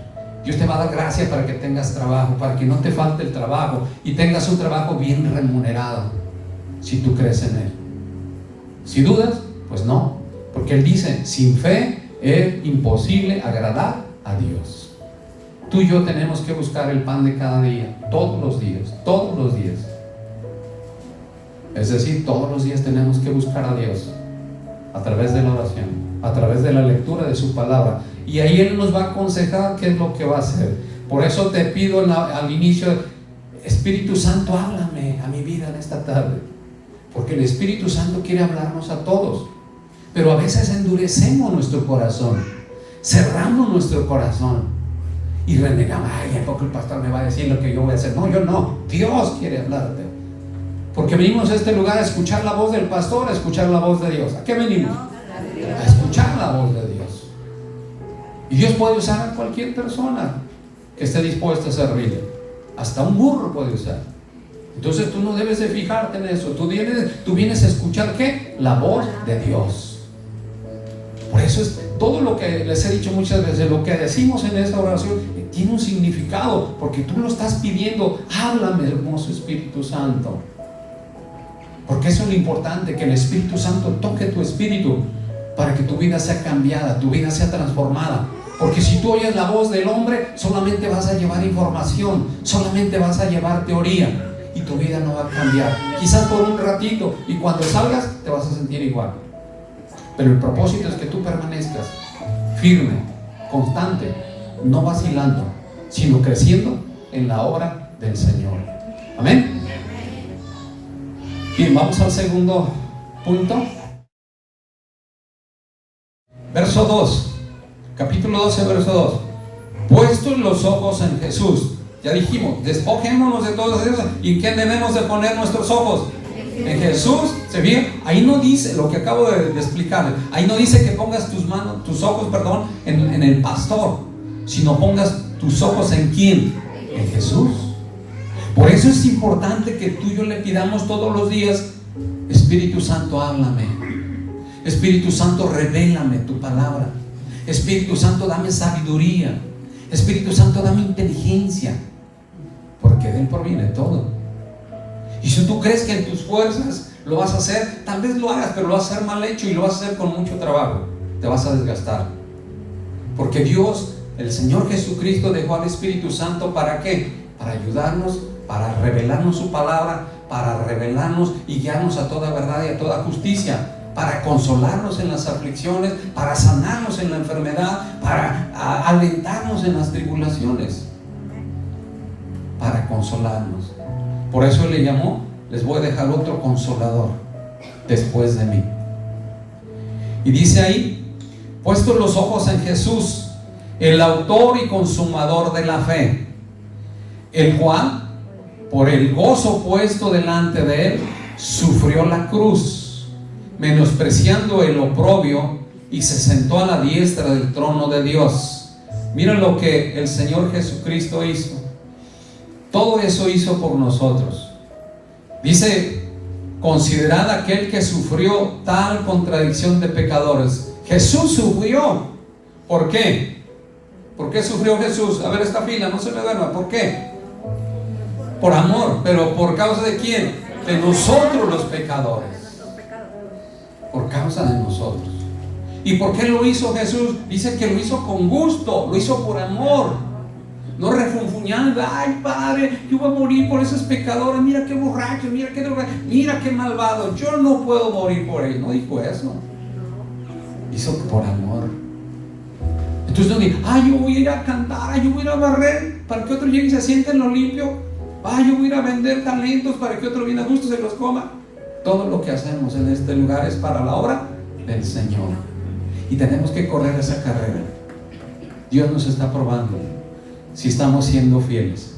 Dios te va a dar gracia para que tengas trabajo, para que no te falte el trabajo y tengas un trabajo bien remunerado, si tú crees en Él. Si dudas, pues no, porque Él dice: sin fe es imposible agradar a Dios. Tú y yo tenemos que buscar el pan de cada día, todos los días, todos los días. Es decir, todos los días tenemos que buscar a Dios a través de la oración, a través de la lectura de su palabra, y ahí Él nos va a aconsejar qué es lo que va a hacer. Por eso te pido al inicio: Espíritu Santo, háblame a mi vida en esta tarde, porque el Espíritu Santo quiere hablarnos a todos, pero a veces endurecemos nuestro corazón, cerramos nuestro corazón y renegamos. Ay, ¿a poco el pastor me va a decir lo que yo voy a hacer? No, yo no. Dios quiere hablarte, porque venimos a este lugar a escuchar la voz del pastor, a escuchar la voz de Dios. ¿A qué venimos? A escuchar la voz de Dios. Y Dios puede usar a cualquier persona que esté dispuesta a servirle. Hasta un burro puede usar. Entonces tú no debes de fijarte en eso. Tú vienes a escuchar ¿qué? La voz de Dios. Por eso es todo lo que les he dicho muchas veces, lo que decimos en esa oración tiene un significado, porque tú lo estás pidiendo. Háblame, hermoso Espíritu Santo. Porque eso es lo importante, que el Espíritu Santo toque tu espíritu para que tu vida sea cambiada, tu vida sea transformada. Porque si tú oyes la voz del hombre, solamente vas a llevar información, solamente vas a llevar teoría, y tu vida no va a cambiar. Quizás por un ratito, y cuando salgas te vas a sentir igual. Pero el propósito es que tú permanezcas firme, constante, no vacilando, sino creciendo en la obra del Señor. Amén. Bien, vamos al segundo punto. Verso 2, capítulo 12, verso 2. Puestos los ojos en Jesús. Ya dijimos, despojémonos de todas esas. ¿Y en qué debemos de poner nuestros ojos? En Jesús. ¿Se fijan? Ahí no dice lo que acabo de explicar. Ahí no dice que pongas tus ojos en el pastor, sino pongas tus ojos en ¿quién? En Jesús. Por eso es importante que tú y yo le pidamos todos los días: Espíritu Santo, háblame. Espíritu Santo, revélame tu palabra. Espíritu Santo, dame sabiduría. Espíritu Santo, dame inteligencia, porque de Él proviene todo. Y si tú crees que en tus fuerzas lo vas a hacer, tal vez lo hagas, pero lo vas a hacer mal hecho y lo vas a hacer con mucho trabajo. Te vas a desgastar, porque Dios, el Señor Jesucristo, dejó al Espíritu Santo ¿para qué? Para ayudarnos, para revelarnos su palabra, para revelarnos y guiarnos a toda verdad y a toda justicia, para consolarnos en las aflicciones, para sanarnos en la enfermedad, para alentarnos en las tribulaciones, para consolarnos. Por eso Él le llamó: les voy a dejar otro consolador después de mí. Y dice ahí: puestos los ojos en Jesús, el autor y consumador de la fe, el cual, por el gozo puesto delante de él, sufrió la cruz, menospreciando el oprobio, y se sentó a la diestra del trono de Dios. Mira lo que el Señor Jesucristo hizo. Todo eso hizo por nosotros. Dice: considerad aquel que sufrió tal contradicción de pecadores. Jesús sufrió. ¿Por qué? ¿Por qué sufrió Jesús? A ver esta fila, no se me duerma. ¿Por qué? Por amor. ¿Pero por causa de quién? De nosotros los pecadores. Por causa de nosotros. ¿Y por qué lo hizo Jesús? Dice que lo hizo con gusto, lo hizo por amor. No refunfuñando: ay, Padre, yo voy a morir por esos pecadores, mira qué borracho, mira qué droga, mira qué malvado, yo no puedo morir por ellos. No dijo eso. Hizo por amor. Entonces no dijo: ay, yo voy a ir a cantar, ay, yo voy a ir a barrer para que otro llegue y se siente en lo limpio, ay, yo voy a ir a vender talentos para que otro viene a gusto se los coma. Todo lo que hacemos en este lugar es para la obra del Señor. Y tenemos que correr esa carrera. Dios nos está probando si estamos siendo fieles.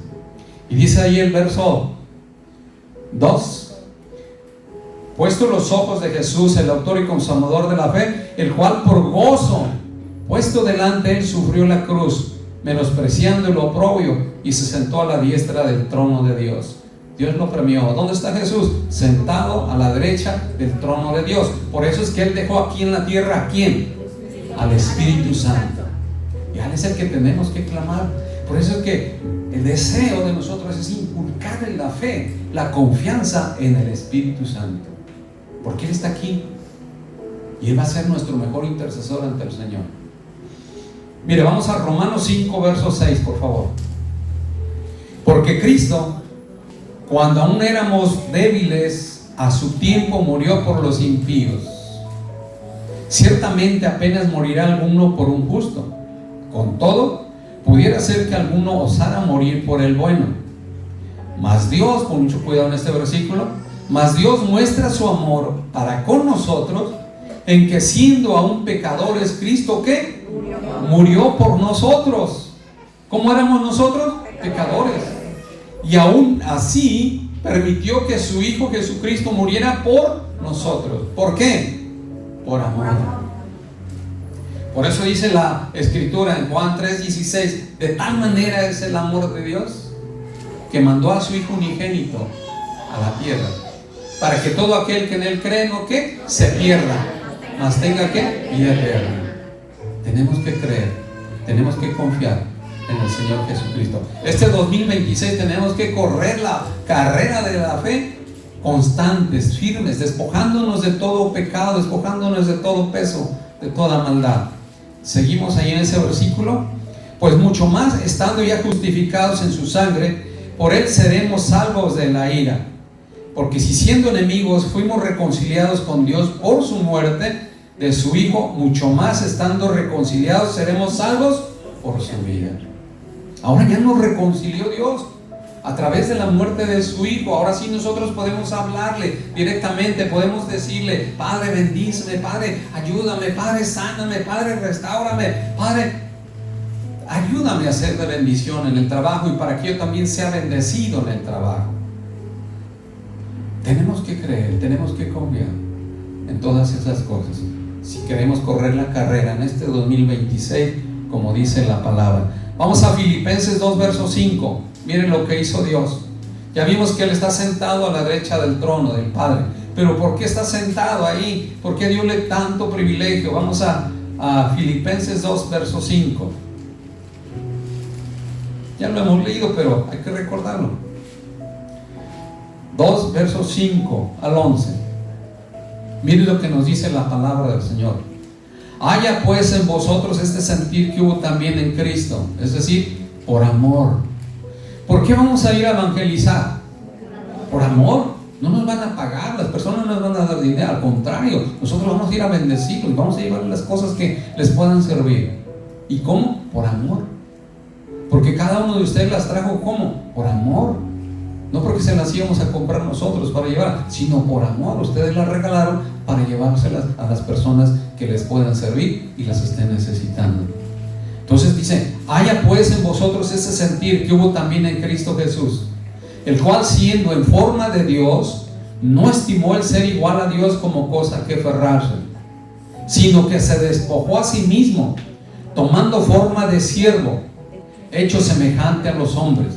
Y dice ahí el verso 2: puesto los ojos de Jesús, el autor y consumador de la fe, el cual por gozo puesto delante de él sufrió la cruz, menospreciando el oprobio, y se sentó a la diestra del trono de Dios. Dios lo premió. ¿Dónde está Jesús? Sentado a la derecha del trono de Dios. Por eso es que Él dejó aquí en la tierra ¿a quién? Al Espíritu Santo. Y a Él es el que tenemos que clamar. Por eso es que el deseo de nosotros es inculcar en la fe, la confianza en el Espíritu Santo, porque Él está aquí y Él va a ser nuestro mejor intercesor ante el Señor. Mire, vamos a Romanos 5, verso 6, por favor. Porque Cristo, cuando aún éramos débiles, a su tiempo murió por los impíos. Ciertamente apenas morirá alguno por un justo. Con todo, pudiera ser que alguno osara morir por el bueno. Mas Dios, pon mucho cuidado en este versículo, mas Dios muestra su amor para con nosotros, en que siendo aún pecadores, Cristo ¿qué? Murió por nosotros. ¿Cómo éramos nosotros? Pecadores. Y aún así permitió que su Hijo Jesucristo muriera por nosotros. ¿Por qué? Por amor. Por eso dice la Escritura en Juan 3:16: de tal manera es el amor de Dios, que mandó a su Hijo unigénito a la tierra, para que todo aquel que en Él cree no que se pierda, mas tenga que vida eterna. Tenemos que creer, tenemos que confiar en el Señor Jesucristo. Este 2026 tenemos que correr la carrera de la fe constantes, firmes, despojándonos de todo pecado, despojándonos de todo peso, de toda maldad. Seguimos ahí en ese versículo: pues mucho más, estando ya justificados en su sangre, por Él seremos salvos de la ira. Porque si siendo enemigos fuimos reconciliados con Dios por su muerte de su Hijo, mucho más estando reconciliados seremos salvos por su vida. Ahora ya nos reconcilió Dios a través de la muerte de su Hijo. Ahora sí nosotros podemos hablarle directamente, podemos decirle: Padre, bendíceme, Padre, ayúdame, Padre, sáname, Padre, restáurame, Padre, ayúdame a ser de bendición en el trabajo, y para que yo también sea bendecido en el trabajo. Tenemos que creer, tenemos que confiar en todas esas cosas si queremos correr la carrera en este 2026, como dice la palabra. Vamos a Filipenses 2, verso 5. Miren lo que hizo Dios. Ya vimos que Él está sentado a la derecha del trono del Padre. Pero ¿por qué está sentado ahí? ¿Por qué Dios le tanto privilegio? Vamos a Filipenses 2, verso 5. Ya lo hemos leído, pero hay que recordarlo. 2, versos 5 al 11. Miren lo que nos dice la palabra del Señor. Haya pues en vosotros este sentir que hubo también en Cristo, es decir, por amor. ¿Por qué vamos a ir a evangelizar? Por amor. No nos van a pagar, las personas no nos van a dar dinero, al contrario, nosotros vamos a ir a bendecirlos, vamos a llevarles las cosas que les puedan servir. ¿Y cómo? Por amor. Porque cada uno de ustedes las trajo ¿cómo? Por amor. No porque se las íbamos a comprar nosotros para llevar, sino por amor. Ustedes las regalaron para llevárselas a las personas que les puedan servir y las estén necesitando. Entonces dice Dice: haya pues en vosotros ese sentir que hubo también en Cristo Jesús, el cual, siendo en forma de Dios, no estimó el ser igual a Dios como cosa que aferrarse, sino que se despojó a sí mismo, tomando forma de siervo, hecho semejante a los hombres,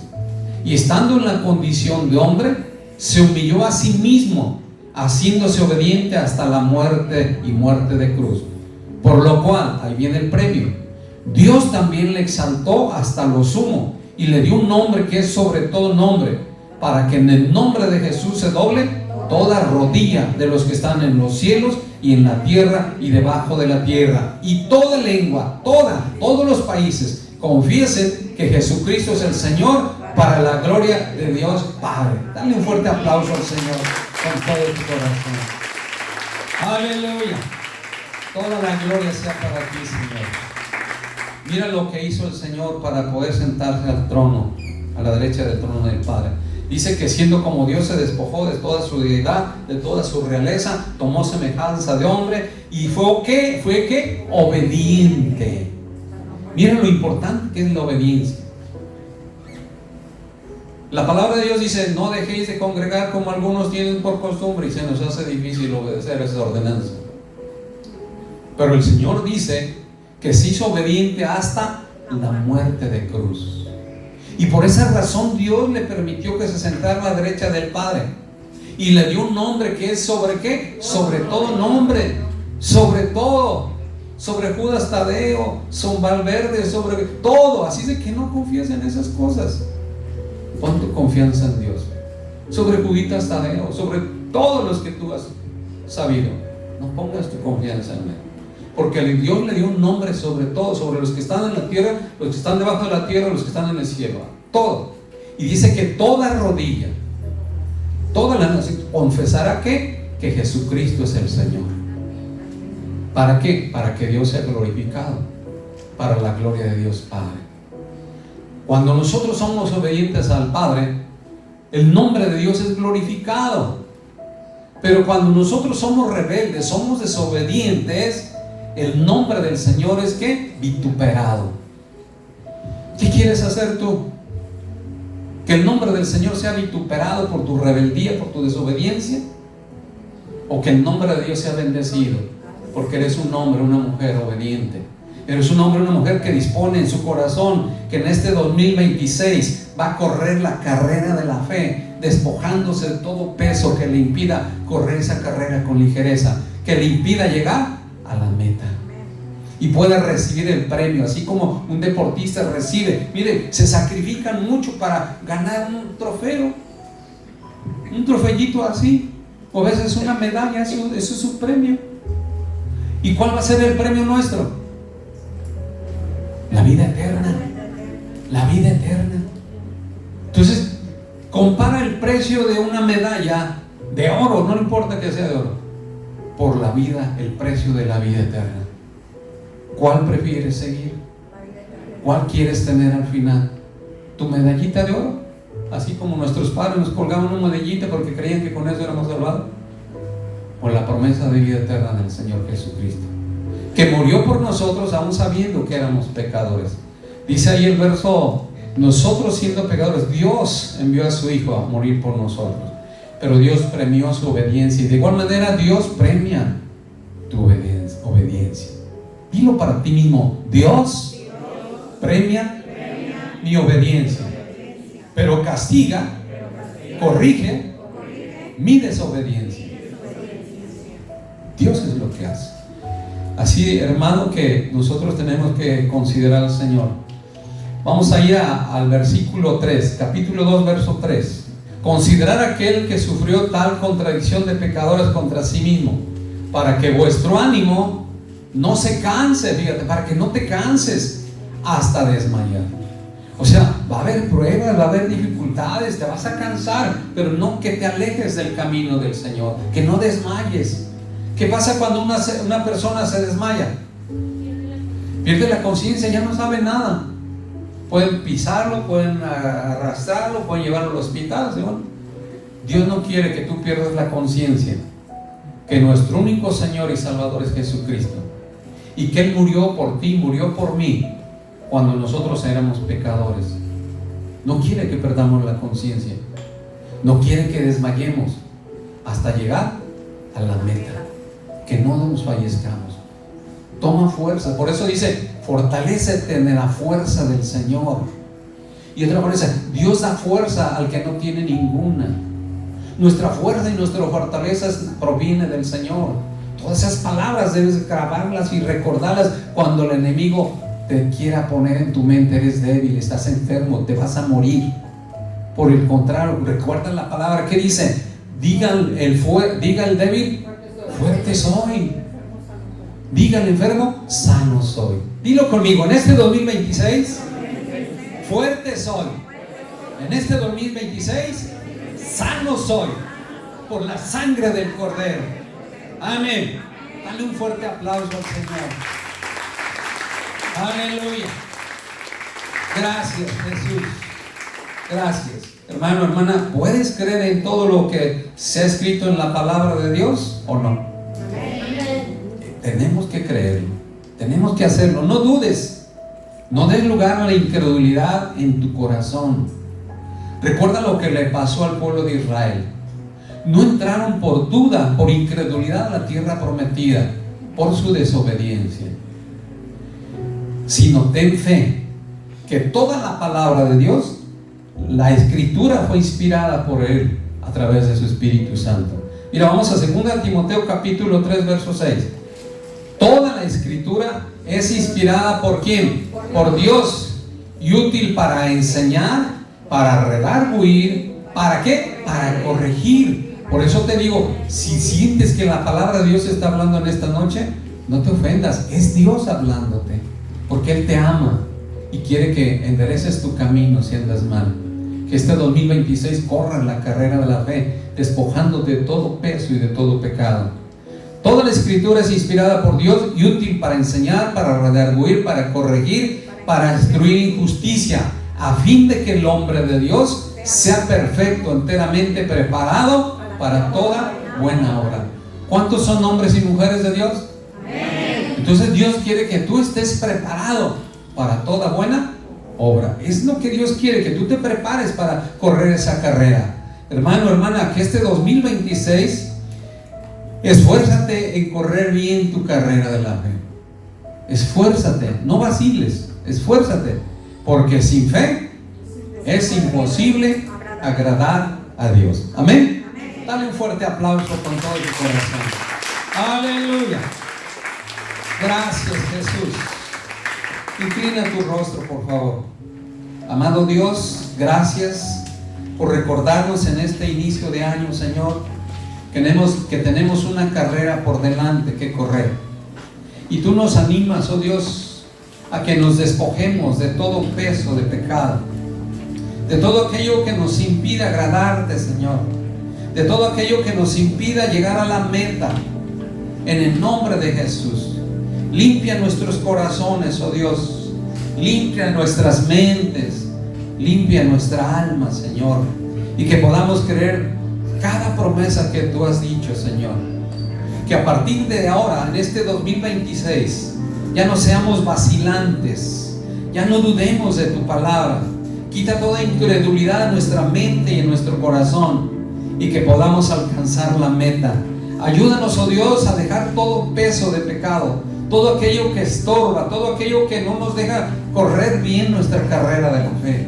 y estando en la condición de hombre, se humilló a sí mismo, haciéndose obediente hasta la muerte y muerte de cruz. Por lo cual, ahí viene el premio, Dios también le exaltó hasta lo sumo y le dio un nombre que es sobre todo nombre, para que en el nombre de Jesús se doble toda rodilla de los que están en los cielos y en la tierra y debajo de la tierra, y toda lengua, todos los países confiesen que Jesucristo es el Señor, para la gloria de Dios Padre. Dale un fuerte aplauso al Señor con todo tu corazón. Aleluya. Toda la gloria sea para ti, Señor. Mira lo que hizo el Señor para poder sentarse al trono, a la derecha del trono del Padre. Dice que siendo como Dios se despojó de toda su deidad, de toda su realeza, tomó semejanza de hombre y fue ¿qué? Obediente. Mira lo importante que es la obediencia. La palabra de Dios dice: no dejéis de congregar como algunos tienen por costumbre, y se nos hace difícil obedecer esas ordenanzas. Pero el Señor dice que se hizo obediente hasta la muerte de cruz. Y por esa razón Dios le permitió que se sentara a la derecha del Padre. Y le dio un nombre que es sobre ¿qué? Sobre todo nombre. Sobre todo. Sobre Judas Tadeo, sobre Valverde, sobre todo. Así de que no confíes en esas cosas. Pon tu confianza en Dios. Sobre Juditas Tadeo, sobre todos los que tú has sabido. No pongas tu confianza en Él. Porque Dios le dio un nombre sobre todo, sobre los que están en la tierra, los que están debajo de la tierra, los que están en el cielo. Todo. Y dice que toda rodilla, toda la nación confesará que Jesucristo es el Señor. ¿Para qué? Para que Dios sea glorificado, para la gloria de Dios Padre. Cuando nosotros somos obedientes al Padre, el nombre de Dios es glorificado. Pero cuando nosotros somos rebeldes, somos desobedientes, el nombre del Señor es ¿qué? Vituperado. ¿Qué quieres hacer tú? ¿Que el nombre del Señor sea vituperado por tu rebeldía, por tu desobediencia? ¿O que el nombre de Dios sea bendecido porque eres un hombre, una mujer obediente? Eres un hombre, una mujer que dispone en su corazón que en este 2026 va a correr la carrera de la fe, despojándose de todo peso que le impida correr esa carrera con ligereza, que le impida llegar a la meta y pueda recibir el premio, así como un deportista recibe. Mire, se sacrifican mucho para ganar un trofeo, un trofeillito así, o a veces una medalla, eso es su premio. ¿Y cuál va a ser el premio nuestro? La vida eterna. La vida eterna. Entonces, compara el precio de una medalla de oro, no importa que sea de oro, por la vida, el precio de la vida eterna. ¿Cuál prefieres seguir? ¿Cuál quieres tener al final? ¿Tu medallita de oro? Así como nuestros padres nos colgaban una medallita porque creían que con eso éramos salvados. ¿O la promesa de vida eterna del Señor Jesucristo, que murió por nosotros aún sabiendo que éramos pecadores? Dice ahí el verso: nosotros siendo pecadores, Dios envió a su Hijo a morir por nosotros, pero Dios premió su obediencia, y de igual manera Dios premia tu obediencia. Dilo para ti mismo: Dios premia mi obediencia, pero castiga, corrige mi desobediencia. Dios es lo que hace. Así, hermano, que nosotros tenemos que considerar al Señor. Vamos a ir al versículo 3, capítulo 2, verso 3. Considerar aquel que sufrió tal contradicción de pecadores contra sí mismo, para que vuestro ánimo no se canse, fíjate, para que no te canses hasta desmayar. O sea, va a haber pruebas, va a haber dificultades, te vas a cansar, pero no que te alejes del camino del Señor, que no desmayes. ¿Qué pasa cuando una persona se desmaya? Pierde la conciencia, ya no sabe nada. Pueden pisarlo, pueden arrastrarlo, pueden llevarlo al hospital, ¿sí? Dios no quiere que tú pierdas la conciencia, que nuestro único Señor y Salvador es Jesucristo, y que Él murió por ti, murió por mí, cuando nosotros éramos pecadores. No quiere que perdamos la conciencia. No quiere que desmayemos hasta llegar a la meta, que no nos fallezcamos. Toma fuerza. Por eso dice: fortalécete en la fuerza del Señor. Y otra cosa, Dios da fuerza al que no tiene ninguna. Nuestra fuerza y nuestra fortaleza proviene del Señor. Todas esas palabras debes grabarlas y recordarlas cuando el enemigo te quiera poner en tu mente: eres débil, estás enfermo, te vas a morir. Por el contrario, recuerda la palabra que dice: diga el débil, fuerte soy. Diga el enfermo, sano soy. Dilo conmigo: en este 2026, fuerte soy. En este 2026, sano soy por la sangre del Cordero. Amén. Dale un fuerte aplauso al Señor. Aleluya. Gracias, Jesús. Gracias. Hermano, hermana, ¿puedes creer en todo lo que se ha escrito en la palabra de Dios o no? Tenemos que creerlo, tenemos que hacerlo. No dudes, no des lugar a la incredulidad en tu corazón. Recuerda lo que le pasó al pueblo de Israel. No entraron por duda, por incredulidad a la tierra prometida, por su desobediencia, sino ten fe que toda la palabra de Dios, la escritura, fue inspirada por Él a través de su Espíritu Santo. Mira, vamos a 2 Timoteo capítulo 3 verso 6. Toda la escritura es inspirada ¿por quién? Por Dios, y útil para enseñar, para redarguir. ¿Para qué? Para corregir. Por eso te digo, si sientes que la palabra de Dios está hablando en esta noche, no te ofendas, es Dios hablándote, porque Él te ama y quiere que endereces tu camino si andas mal. Que este 2026 corras la carrera de la fe, despojándote de todo peso y de todo pecado. Toda la escritura es inspirada por Dios y útil para enseñar, para redarguir, para corregir, para instruir injusticia, a fin de que el hombre de Dios sea perfecto, enteramente preparado para toda buena obra. ¿Cuántos son hombres y mujeres de Dios? Entonces Dios quiere que tú estés preparado para toda buena obra. Es lo que Dios quiere, que tú te prepares para correr esa carrera. Hermano, hermana, que este 2026 esfuérzate en correr bien tu carrera de la fe. Esfuérzate, no vaciles, esfuérzate, porque sin fe es imposible agradar a Dios. Amén. Dale un fuerte aplauso con todo tu corazón. Aleluya. Gracias, Jesús. Inclina tu rostro, por favor. Amado Dios, gracias por recordarnos en este inicio de año, Señor, que tenemos una carrera por delante que correr. Y tú nos animas, oh Dios, a que nos despojemos de todo peso de pecado, de todo aquello que nos impida agradarte, Señor, de todo aquello que nos impida llegar a la meta. En el nombre de Jesús, limpia nuestros corazones, oh Dios, limpia nuestras mentes, limpia nuestra alma, Señor, y que podamos creer cada promesa que tú has dicho, Señor. Que a partir de ahora, en este 2026, ya no seamos vacilantes, ya no dudemos de tu palabra. Quita toda incredulidad en nuestra mente y en nuestro corazón, y que podamos alcanzar la meta. Ayúdanos, oh Dios, a dejar todo peso de pecado, todo aquello que estorba, todo aquello que no nos deja correr bien nuestra carrera de la fe.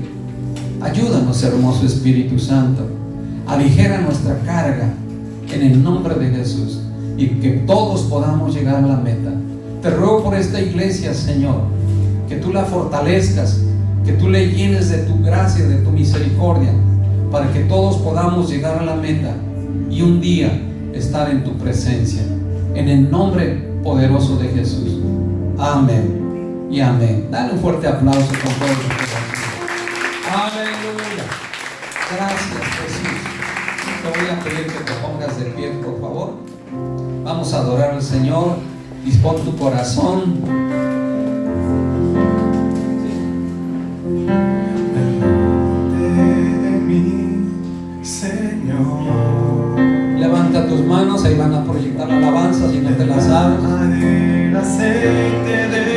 Ayúdanos, hermoso Espíritu Santo, aligera nuestra carga en el nombre de Jesús, y que todos podamos llegar a la meta. Te ruego por esta iglesia, Señor, que tú la fortalezcas, que tú le llenes de tu gracia, de tu misericordia, para que todos podamos llegar a la meta y un día estar en tu presencia. En el nombre poderoso de Jesús. Amén y amén. Dale un fuerte aplauso con todo tu corazón. Aleluya. Gracias, Jesús. Te voy a pedir que te pongas de pie, por favor. Vamos a adorar al Señor. Dispón tu corazón. Delante de mí, Señor. Levanta tus manos, ahí van a proyectar alabanzas y no te las sabes. El aceite de